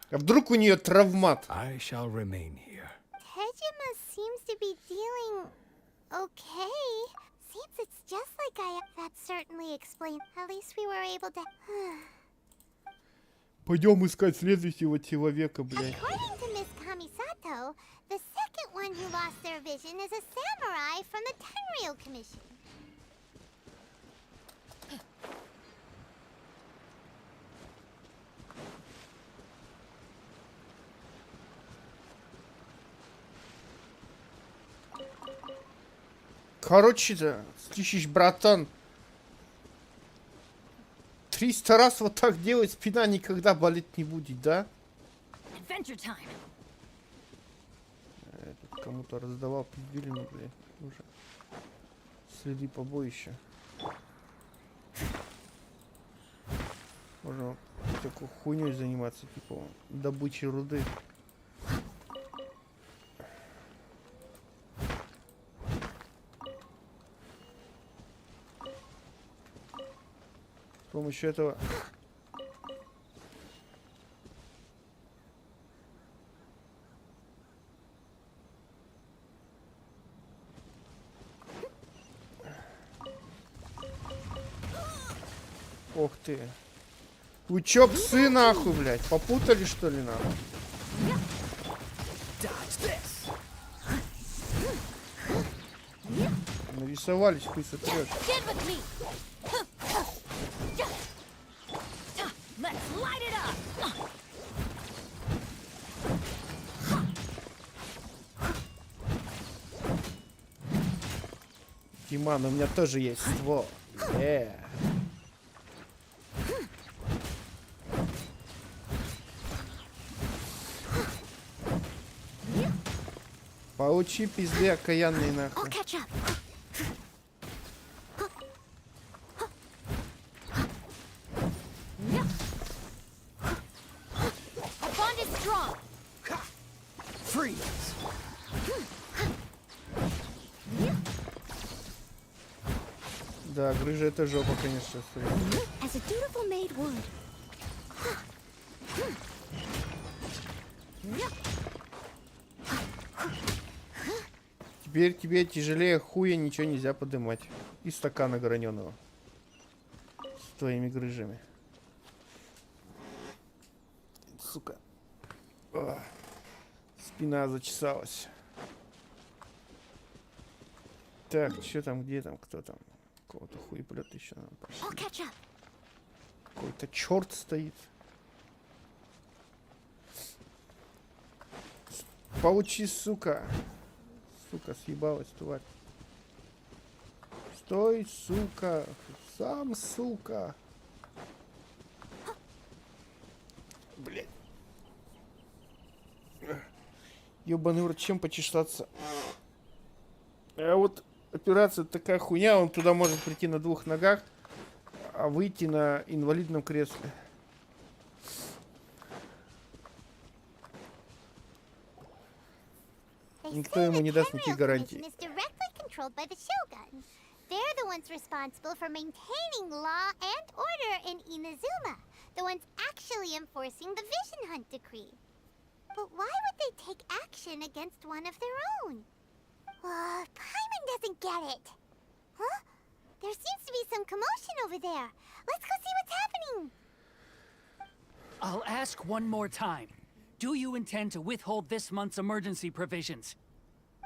А вдруг у нее травмат? I shall remain here. Tejima seems to be dealing okay. Seems it's just like I... That certainly explains. At least we were able to... Пойдем искать следующего человека, блядь. According to Miss Kamisato, the second one who lost their vision is a samurai from the Tenryou Commission. Короче-то, слышишь, братан, 300 раз вот так делать, спина никогда болеть не будет, да? Adventure time. Тут кому-то раздавал пиздюлины, блядь, уже. Следы побоища. Можно такой хуйней заниматься, типа добычей руды. С помощью этого... Ох ты. Вы чё, псы, нахуй, блядь? Попутали, что ли, нахуй? Нарисовались, хуй сотрёшь. Get with me. Let's light it up. Диман, у меня тоже есть ствол. Получи пизды окаянный, нахуй. Catch up. Our bond is strong. Freeze! Да, грыжа это жопа, конечно. As a dutiful maid would. Теперь тебе тяжелее хуя ничего нельзя подымать. И стакана граненого. С твоими грыжами. Сука. Ах. Спина зачесалась. Так, что там, где там, кто там? Кого-то хуеплет еще надо. I'll catch up. Какой-то черт стоит. Получи, сука. Сука, съебалась, тварь. Стой, сука. Сам, сука. Блять. Ёбаный в рот, чем почесаться? А вот операция такая хуйня, он туда может прийти на 2 ногах, а выйти на инвалидном кресле. Никто ему не даст никаких гарантий. Is directly controlled by the Shogun. They're the ones responsible for maintaining law and order in Inazuma. The ones actually enforcing the Vision Hunt decree. But why would they take action against one of their own? Paimon doesn't get it. Huh? There seems to be some commotion over there. Let's go see what's happening. I'll ask one more time. Do you intend to withhold this month's emergency provisions?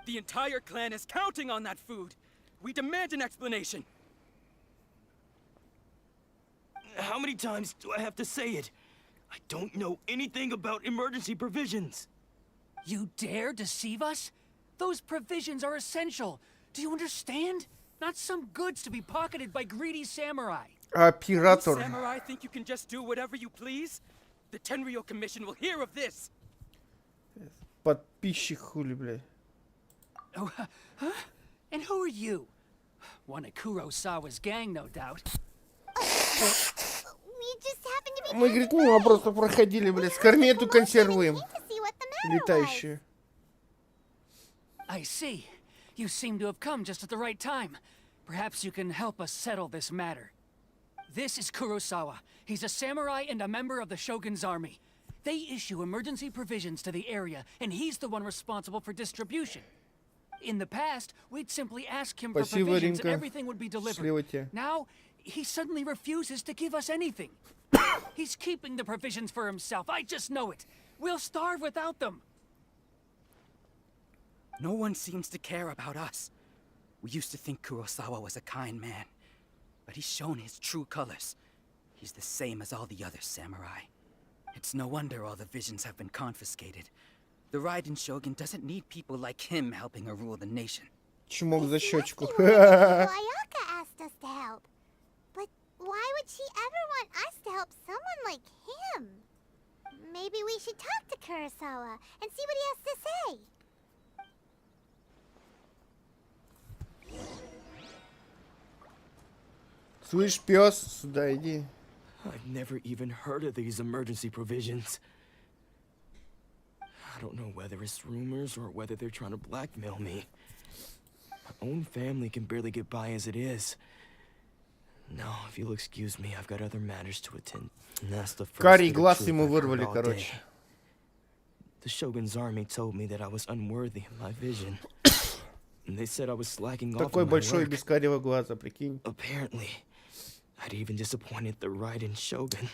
The entire clan is counting on that food. We demand an explanation. How many times do I have to say it? I don't know anything about emergency provisions. You dare deceive us? Those provisions are essential. Do you understand? Not some goods to be pocketed by greedy samurai. Оператор. Samurai think you can just do whatever you please? The Tenryo Commission will hear of this. Подписчик хули, блядь. Oh, huh? And who are you? One of Kurosawa's gang, no doubt. We just happened to be Мы, говорит, мимо просто проходили, блядь. Скорми эту консерву им. to see what the matter was. Летающую. I see. You seem to have come just at the right time. Perhaps you can help us settle this matter. This is Kurosawa. He's a samurai and a member of the Shogun's army. They issue emergency provisions to the area, and he's the one responsible for distribution. In the past, we'd simply ask him for Спасибо, provisions and Римка. everything would be delivered. Счастливо тебе. Now, he suddenly refuses to give us anything. He's keeping the provisions for himself. I just know it. We'll starve without them. No one seems to care about us. We used to think Kurosawa was a kind man, but he's shown his true colors. He's the same as all the other samurai. It's no wonder all the visions have been confiscated. The Raiden Shogun doesn't need people like him helping her rule the nation. Чмок за щечку. Ayaka asked us to help. But why would she ever want us to help someone like him? Maybe we should talk to Kurosawa and see what he has to say. Слышь, пес, сюда иди. I've never even heard of these emergency provisions. I don't know whether it's rumors or whether they're trying to blackmail me. My own family can barely get by as it is. No, if you'll excuse me, I've got other matters to attend. And that's the first Карий bit of глаз truth ему I've heard вырвали, all короче. day. The Shogun's army told me that I was unworthy of my vision. And they said I was slacking off Такой on my большой work. без карего глаза, прикинь. Apparently, I'd even disappointed the Raiden Shogun.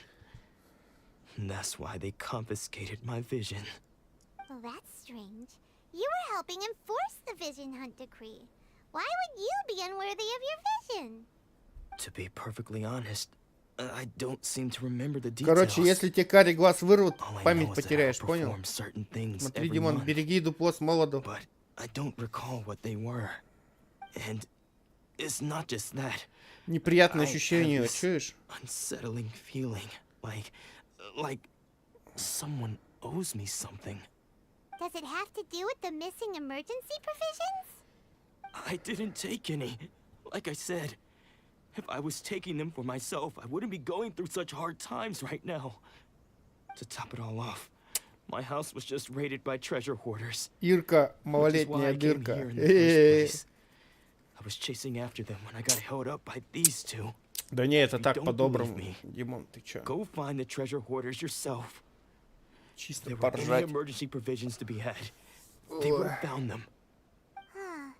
And that's why they confiscated my vision. Well, that's strange. You were helping enforce the Vision Hunt decree. Why would you be unworthy of your vision? To be perfectly honest, I don't seem to remember the details. Короче, если тебе карий глаз вырвут, All I память know is that I потеряешь, понял? perform certain things Смотри, every Димон, month, береги дупло с молоду. but I don't recall what they were. And it's not just that. Неприятное I ощущение, have this чуешь? unsettling feeling, like someone owes me something. Does it have to do with the missing emergency provisions? I didn't take any. Like I said, if I was taking them for myself, I wouldn't be going through such hard times right now. To top it all off, my house was just raided by treasure hoarders. Ирка, Which is why малолетняя I came дырка. here in the first place. I was chasing after them when I got held up by these two. Да не, это You так don't по-доброму. believe me. Димон, ты чё? Go find the treasure hoarders yourself. Чисто There were only поржать. emergency provisions to be had. They would have found them. Huh.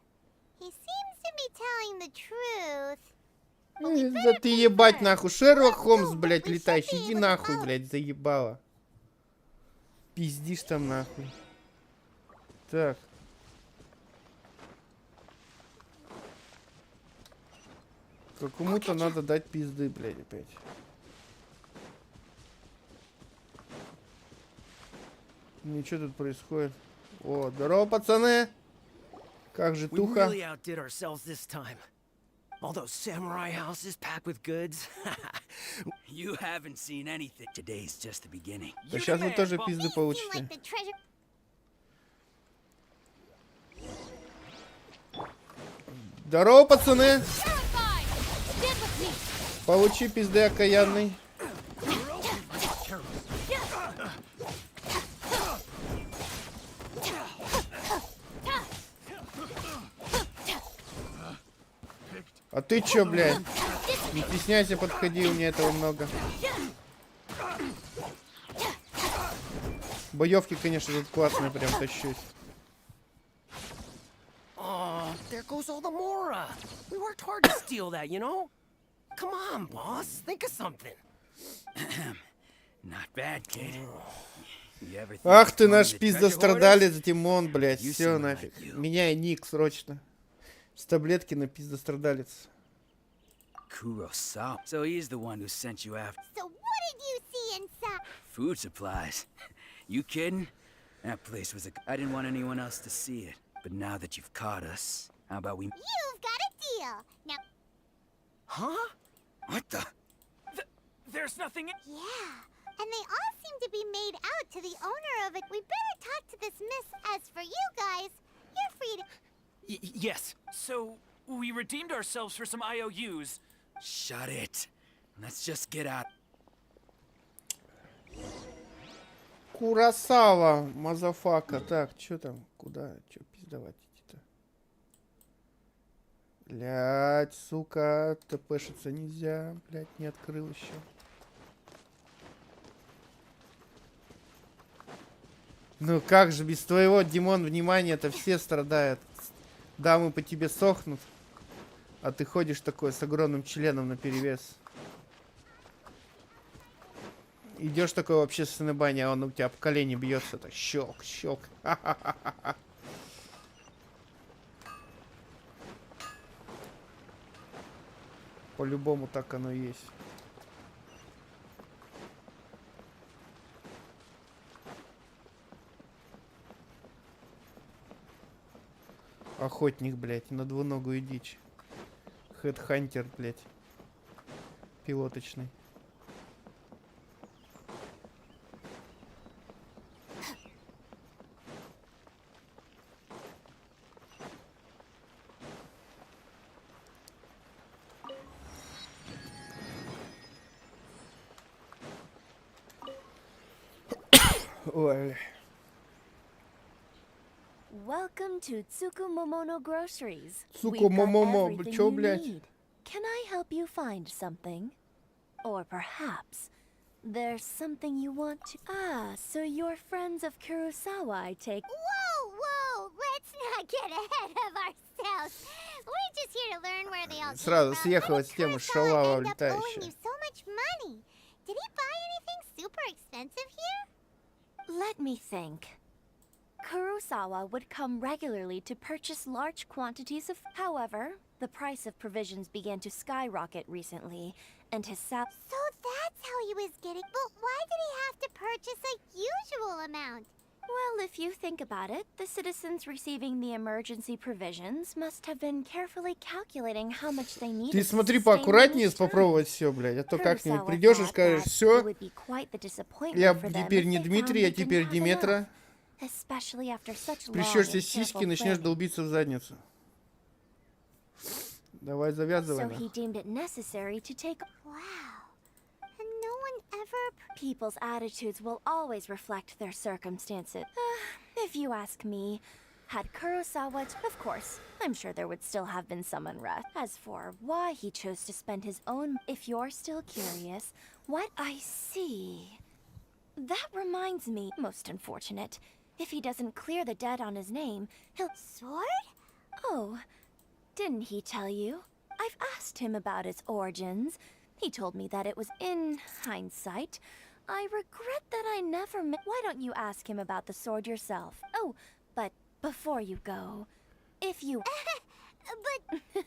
He seems to be telling the truth. Да ты ебать нахуй. Шерлок Холмс, блядь, летающий. Иди нахуй, блядь, заебало. Пиздишь там нахуй. Так. Кому-то надо дать пизды, блядь, опять. Ну что тут происходит? О, здорово, пацаны! Как же We туха? really outdid ourselves this time. All those samurai houses packed with goods. You haven't seen anything. Today's just the beginning. Да сейчас вы тоже пизды Seem получите. like the treasure. Здорово, пацаны! Terrified! Stand with me! Получи пизды, окаянный. А ты чё, блядь? Не стесняйся, подходи, у меня этого много. Боевки, конечно, тут классные, прям тащусь. Oh, there goes all the Mora. We worked hard to steal that, you know? Come on, boss. Think of something. Not bad, kid. You ever think Ах ты of наш joining the treasure пиздострадалец, Димон, блядь. You Все seem нафиг. like you. Меняй ник срочно. С таблетки на пиздострадалец. Kurosawa. So he's the one who sent you after So what did you see inside? food supplies. You kidding? That place was I didn't want anyone else to see it. But now that you've caught us, how about we... You've got a deal. Now, Huh? What the? There's nothing. yeah. And they all seem to be made out to the owner of it. We better talk to this miss. As for you guys, you're free to... Yes. So we redeemed ourselves for some IOUs. Shut it. Let's just get out. Курасава, мазафака. Так, что там? Куда? Что пиздовать идти-то? Блять, сука, тпшиться нельзя. Блять, не открыл еще. Ну как же без твоего, Димон, внимания-то все страдают. Дамы по тебе сохнут. А ты ходишь такой с огромным членом наперевес. Идешь такой в общественной бане, а он у тебя по колени бьется. Так, щелк, щелк. Ха-ха-ха-ха. По-любому так оно и есть. Охотник, блядь, на двуногую дичь. Хедхантер, блядь. Пилоточный. Ой. Welcome to Tsukumomono Groceries. Tsukumumomo, We've got чё, everything you блядь? need. Can I help you find something? Or perhaps there's something you want to... Ah, so you're friends of Kurosawa, I take... Whoa, whoa! Let's not get ahead of ourselves. We're just here to learn where they all came Сразу from. съехала с But темы Kurosawa шалава ended up owing летающая. you so much money. Did he buy anything super expensive here? Let me think. Kurosawa would come regularly to purchase large quantities of... However, the price of provisions began to skyrocket recently, and his So that's how he was getting... But why did he have to purchase a usual amount? Well, if you think about it, the citizens receiving the emergency provisions must have been carefully calculating how much they needed Ты to смотри sustain поаккуратнее them each time. попробовать все, блядь. А то как-нибудь Kurosawa придешь и thought скажешь, that все, it would be quite the disappointment я for them теперь if не they Дмитрий, found я they didn't теперь have Диметра. enough, especially after such long Прищешься and сиськи и careful начнешь planning. долбиться в задницу. Давай завязывай. So нахуй. he deemed it necessary to take... Wow. And no one ever... People's attitudes will always reflect their circumstances. If you ask me, had Kurosawa... Of course, I'm sure there would still have been some unrest. As for why he chose to spend his own... If you're still curious, what I see... That reminds me, most unfortunate. If he doesn't clear the debt on his name, he'll... Sword? Oh, didn't he tell you? I've asked him about its origins. He told me that it was in hindsight. I regret that I never met... Why don't you ask him about the sword yourself? Oh, but before you go, if you... But...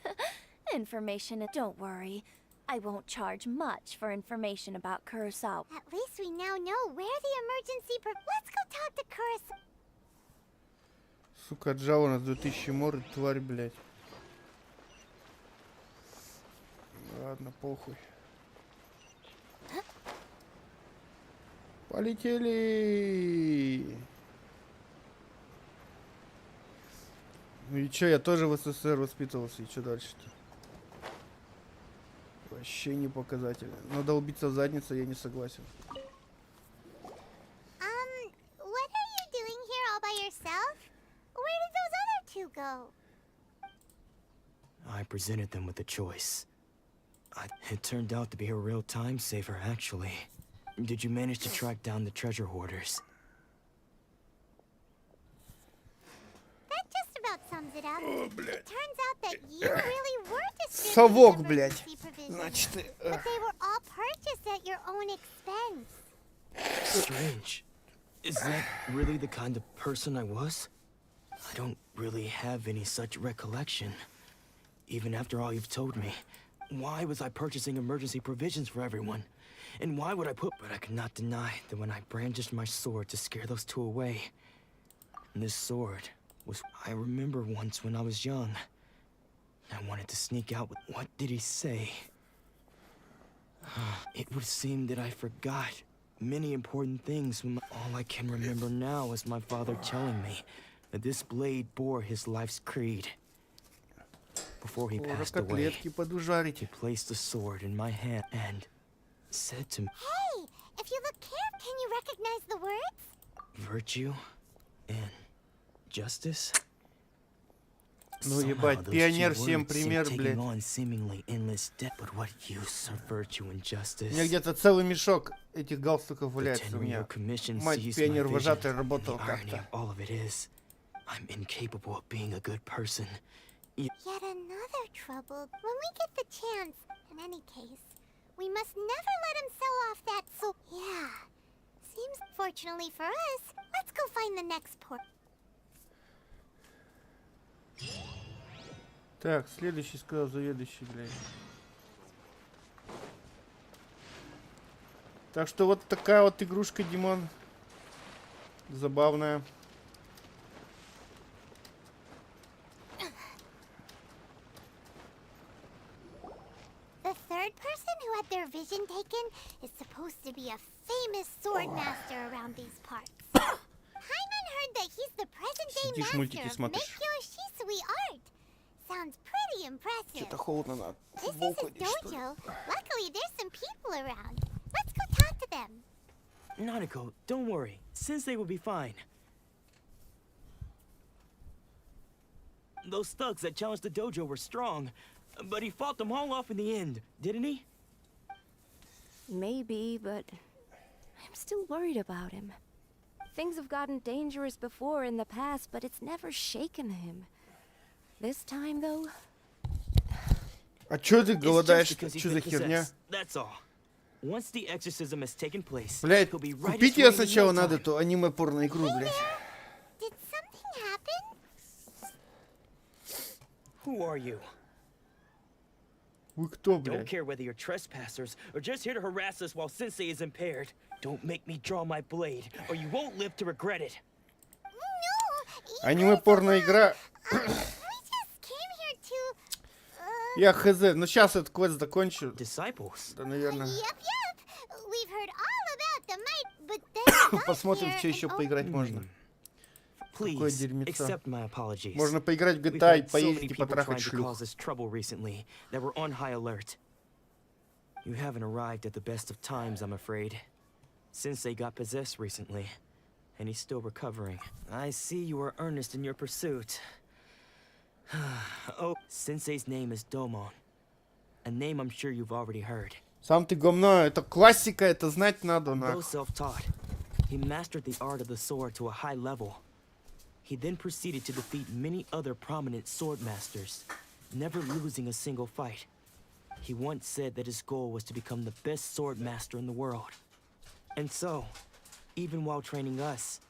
Information... Don't worry. I won't charge much for information about Kurosawa. At least we now know where the emergency... Let's go talk to Kurosawa. Сука, отжала нас 2000 мор, тварь, блядь. Ладно, похуй. Полетели! Ну и чё, я тоже в СССР воспитывался, и чё дальше-то? Вообще не показательно. Но долбиться в задницу я не согласен. What are you doing here all by yourself? Where did those other two go? I presented them with a choice. It turned out to be a real time saver, actually. Did you manage to track down the treasure hoarders? That just about sums it up. It turns out that you really were distributing Совок, emergency блядь. provisions, Значит, but they were all purchased at your own expense. Strange. Is that really the kind of person I was? I don't really have any such recollection. Even after all you've told me, why was I purchasing emergency provisions for everyone? And why would I put... But I could not deny that when I brandished my sword to scare those two away, this sword was... I remember once when I was young, I wanted to sneak out with... What did he say? It would seem that I forgot many important things. All I can remember now is my father telling me that this blade bore his life's creed. Before he passed away, he placed the sword in my hand and said to me, Hey, if you look carefully, can you recognize the words? virtue and justice? Ну ебать, пионер всем пример, блядь. On seemingly endless debt, but what use of virtue and justice? У меня где-то целый мешок этих галстуков валяется у меня. Мать пионер-вожатый работал как-то. All of it is, I'm incapable of being a good person. Yet another trouble. When we get the chance, in any case, we must never let him sell off that so... Yeah. Seems fortunately for us, let's go find the next port. Так, следующий сказал заведующий, блядь. Так что вот такая вот игрушка, Димон. Забавная. The third person who had their vision taken is supposed to be a famous sword master around these parts. Hyman heard that he's the present-day Сидишь, мультики master of смотришь. Mikyo Shisui art. Sounds pretty impressive. Что-то холодно надо. This is Футболку his одеть, что ли? dojo. Luckily, there's some people around. Let's go talk to them. Nanako, don't worry. Sensei will be fine. Those thugs that challenged the dojo were strong, but he fought them all off in the end, didn't he? Maybe, but I'm still worried about him. Things have gotten dangerous before in the past, but it's never shaken him. This time, though, А чё ты It's just голодаешь? because he's Чё been за херня? possessed, that's all. Once the exorcism has taken place, Блять, he'll be right as купить ее rain in сначала no надо, time. то аниме-порно игру, блять. Did something happen? Who are you? Вы кто, Don't блядь? care whether you're trespassers or just here to harass us while Sensei is impaired. Don't make me draw my blade, or you won't live to regret it. No, Аниме-порно игра. we just came here to... Я хз, ну сейчас этот квест закончу. Disciples? Да, наверное. Yep. We've heard all about the might, but then we got Посмотрим, here что еще and поиграть можно. Какое Please дерьмецо. accept my apologies. Можно поиграть в We've GTA и had so many поездить и people потрахать trying to шлюх. cause us trouble recently that we're on high alert. You haven't arrived at the best of times, I'm afraid. Sensei got possessed recently, and he's still recovering. I see you are earnest in your pursuit. Oh, Sensei's name is Domon. A name I'm sure you've already heard. Сам ты говно, это классика, это знать надо, Though нахуй. self-taught, he mastered the art of the sword to a high level. He then proceeded to defeat many other prominent sword masters, never losing a single fight. He once said that his goal was to become the best sword master in the world. And so, even while training us,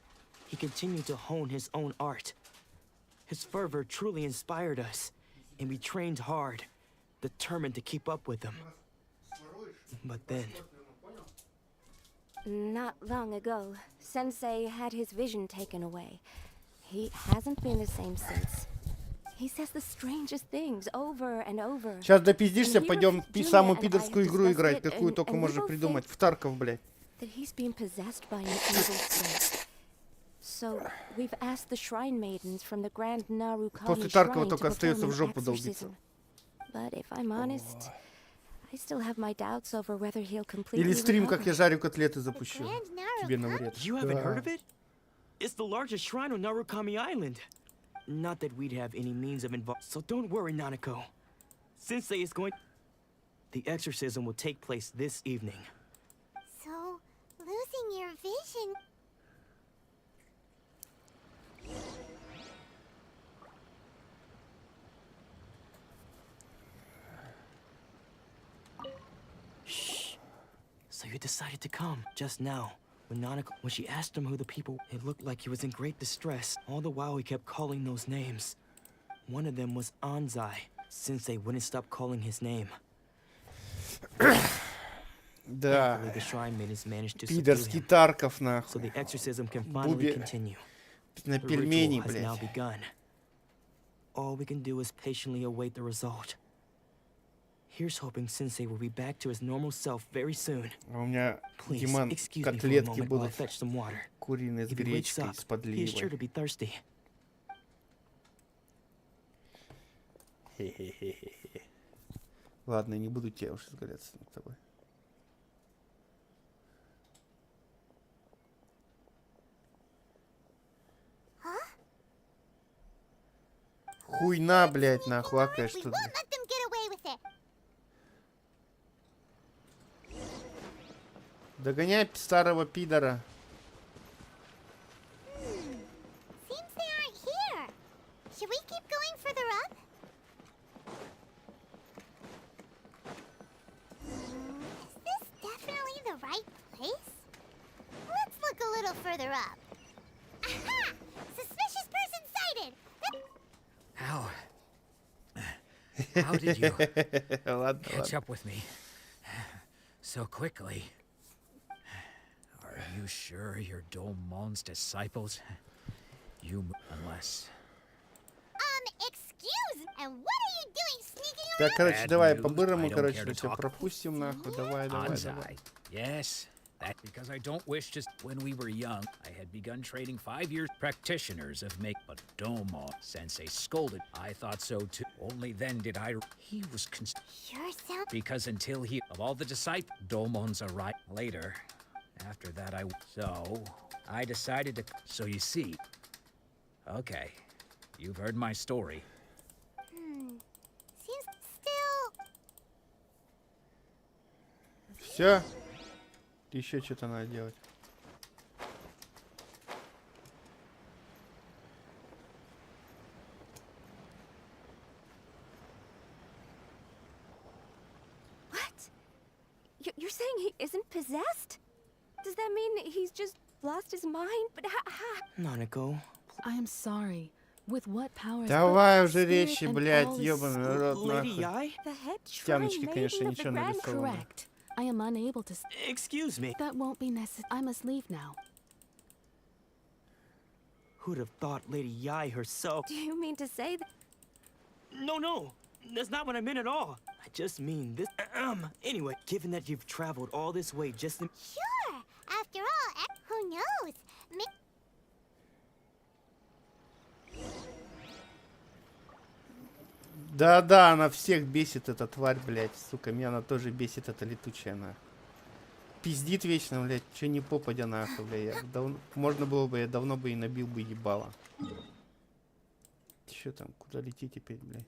he continued to hone his own art. His fervor truly inspired us, and we trained hard, determined to keep up with him. But then, Not long ago, Sensei had his vision taken away. He hasn't been the same since. He says the strangest things over and over. Сейчас допиздишься, And he пойдем refused Julia самую and I пидорскую have игру discussed играть, it, какую and только we можно both придумать. think В Тарков, блядь. that he's being possessed by an evil spirit. So, we've asked the shrine maidens from the Grand Narukami После Таркова Shrine to только остается в perform an жопу долбиться. exorcism. But if I'm honest, I still have my doubts over whether he'll completely Или стрим, как recover. я жарю котлеты, запущу. Grand Тебе на вред. you haven't heard of it? It's the largest shrine on Narukami Island. Not that we'd have any means of involvement, so don't worry, Nanako. Sensei is going... The exorcism will take place this evening. So, losing your vision... Shh. So you decided to come just now. When she asked him who the people, it looked like he was in great distress. All the while he kept calling those names. One of them was Anzai. Sensei wouldn't stop calling his name. Да. Thankfully, the shrine maidens managed to subdue Пидорский him, Тарков, so нахуй. the exorcism can finally Буби continue. на The пельмени, ritual has now блядь. begun. All we can do is patiently await the result. Here's hoping Sensei will be back to his normal self very soon. А у меня, Please, Диман, excuse me for a котлетки moment while I будут fetch some water. куриные с If he wakes гречкой, up, с he is sure to подливой. be thirsty. Хе-хе-хе-хе. Ладно, не буду тебя уж изгаляться над тобой. Хуйна, блядь, нахуй, лакаешь We тут. won't let them get away with it. Догоняй старого пидора. Seems they aren't here. Should we keep going further up? Is this definitely the right place? Let's look a little further up. Aha! Suspicious person sighted! How? How did you Ладно, catch ладно. up with me so quickly? Are you sure you're Domon's disciples? Unless... Excuse? And what are you doing sneaking Так, around? короче, Bad давай news, по-бырому, I don't короче, care мы to тебя talk. пропустим, нахуй. Давай, давай, давай. Anzai. Yes, that because I don't wish just when we were young, I had begun training 5 years practitioners of make, but Domo Sensei scolded. I thought so too. Only then did I. He was Sure sounds... because until he of all the disciples, Domon's arrived later. After that, I decided to. So you see. Okay, you've heard my story. Seems still... Все? Еще что-то надо делать. saying he isn't possessed? Does that mean he's just lost his mind? But Nanako, I am sorry. With what powers? Давай but уже spirit речи, and блядь, all is ёбаный рот, Lady нахуй. Yai? the head shrine Тяночки, maiden конечно, of the ничего grand нарисовано. correct. I am unable to. Excuse me. That won't be necessary. I must leave now. Who'd have thought Lady Yai herself? Do you mean to say that? No. That's not what I meant at all. I just mean this. Anyway, given that you've traveled all this way just to... Sure. After all, who knows? Да-да, она всех бесит, эта тварь, блядь, сука. Меня она тоже бесит, эта летучая, нахуй. Пиздит вечно, блядь, чё не попадя, нахуй, блядь. Можно было бы, я давно бы и набил бы ебало. Чё там, куда лететь теперь, блядь?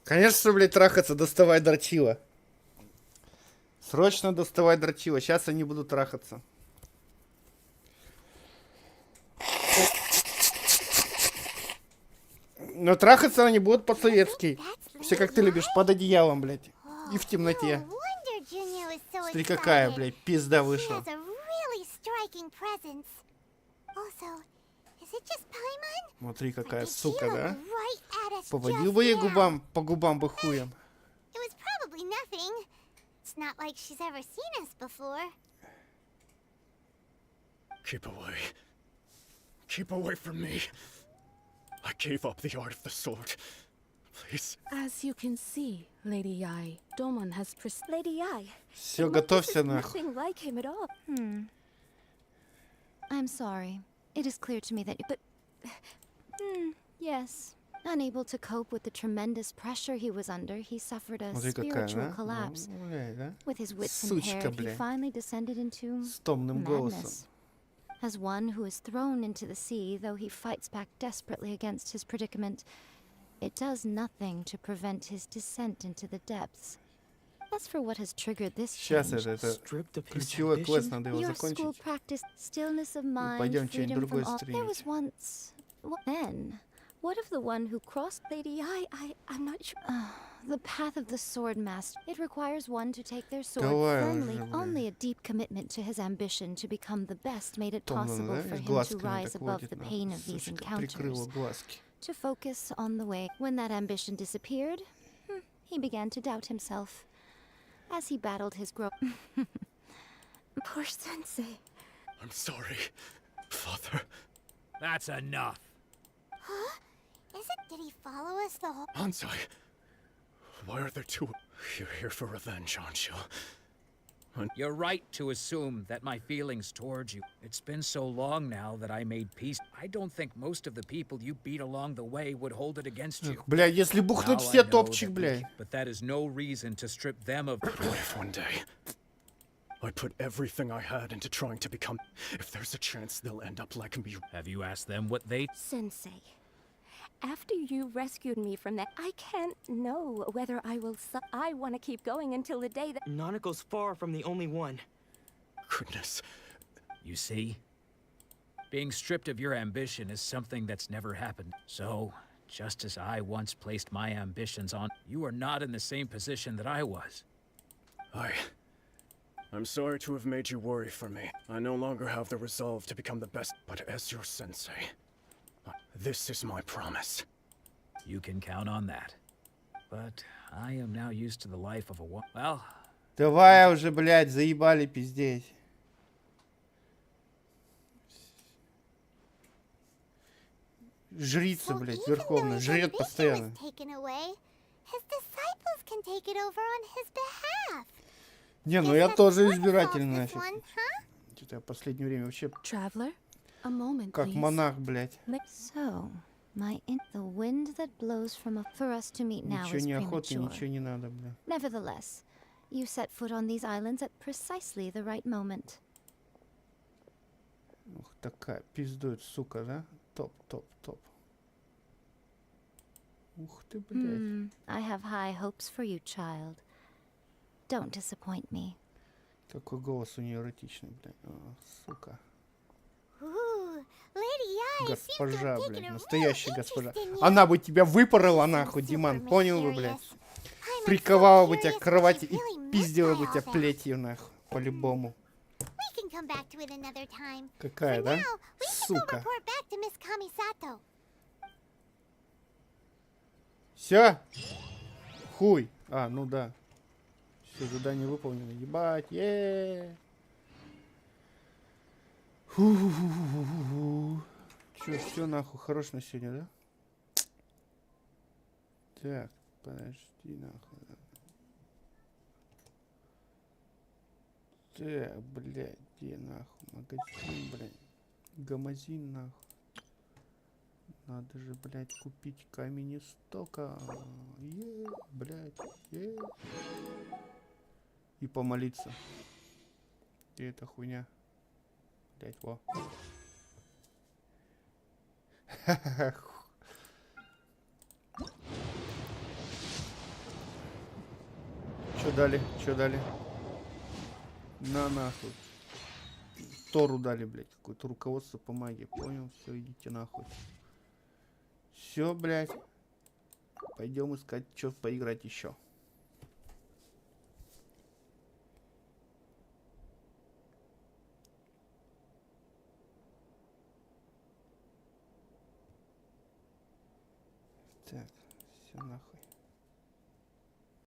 Конечно, блядь, трахаться, доставай дрочила. Срочно доставай дрочила. Сейчас они будут трахаться. Но трахаться они будут по-советски. Все как ты любишь, под одеялом, блядь. И в темноте. Смотри, какая, блядь, пизда вышла. Смотри, какая сука, да? Поводил бы ей губам, по губам бы хуем. Keep away. Keep away from me. I gave up the art of the sword. Please. As you can see, Lady Yai, Domon has Lady Yai. Все, готовься нахуй. Nothing like him at all. I'm sorry. It is clear to me that but yes. Unable to cope with the tremendous pressure he was under, he suffered a Смотри, какая, spiritual да? collapse. Ну, блядь, да? With his wits Сучка, impaired, he блядь. finally descended into С томным голосом. madness. As one who is thrown into the sea, though he fights back desperately against his predicament, it does nothing to prevent his descent into the depths. As for what has triggered this Сейчас change, это ключевой квест, надо его your school закончить. practice stillness of mind, пойдем что-нибудь freedom другое from all. There стримить. was once. Then, what of the one who crossed Lady Yai? I'm not sure. The path of the sword master. It requires one to take their sword Давай firmly. уже, блин. Only a deep commitment to his ambition to become the best made it Томно, possible да? for И him to глазками rise так above водит, the нахуй. pain of these Сучка прикрыла encounters. глазки. To focus on the way. When that ambition disappeared, he began to doubt himself. As he battled his Poor sensei. I'm sorry, Father. That's enough. Huh? Did he follow us the whole... Hansai, why are there two? You're here for revenge, aren't you? You're right to assume that my feelings towards you. It's been so long now that I made peace. I don't think most of the people you beat along the way would hold it against you. Бля, если бухнуть Now I все, know топчик, that бля. but that is no reason to strip them of... What if one day I put everything I had into trying to become... If there's a chance they'll end up like me... Have you asked them what they... Sensei, after you rescued me from that, I can't know whether I will I want to keep going until the day that... Nanako's far from the only one. Goodness. You see? Being stripped of your ambition is something that's never happened. So, just as I once placed my ambitions on, you are not in the same position that I was. I'm sorry to have made you worry for me. I no longer have the resolve to become the best, but as your sensei, this is my promise. You can count on that. But I am now used to the life of a well... Давай уже, блядь, заебали пиздеть. Жрица, блядь, верховная, жрет постоянно. Не, ну я тоже избирательный нафиг. Что-то я в последнее время вообще как монах, блядь. So, the wind that blows from for us to meet now Ничего is не охота, premature. ничего не надо, бля. Nevertheless, you set foot on these islands at precisely the right moment. Ух, такая пиздует, сука, да? Топ, топ, топ. Ух ты, блядь. I have high hopes for you, child. Don't disappoint me. Какой голос у нее эротичный, блядь. О, сука. Ooh, Lady Yai seems to Госпожа, have taken блядь, a real настоящая госпожа. interest in you. Она бы тебя выпорола She нахуй, seems Диман, super понял бы, блядь? mysterious. I'm Приковала so бы тебя curious к what кровати she's и really meant пиздила by бы all тебя that. плетью, нахуй, по-любому. We can come back to it another time. Какая, For да? now, we should go Сука. report back to Miss Kamisato. Все? Хуй. А, ну да. Все, задание выполнено. Ебать, Че, все нахуй, хорош на сегодня, да? Так, подожди нахуй. Так, блядь, где нахуй? Магазин, блядь. Гамазин, нахуй. Надо же, блядь, купить камень истока. Блядь, И помолиться. И эта хуйня. Блядь, во. Чё дали? Чё дали? На нахуй. Тору дали, блядь, какое-то руководство по магии. Понял? Все, идите нахуй. Все, блядь. Пойдем искать, что поиграть еще. Так, все нахуй.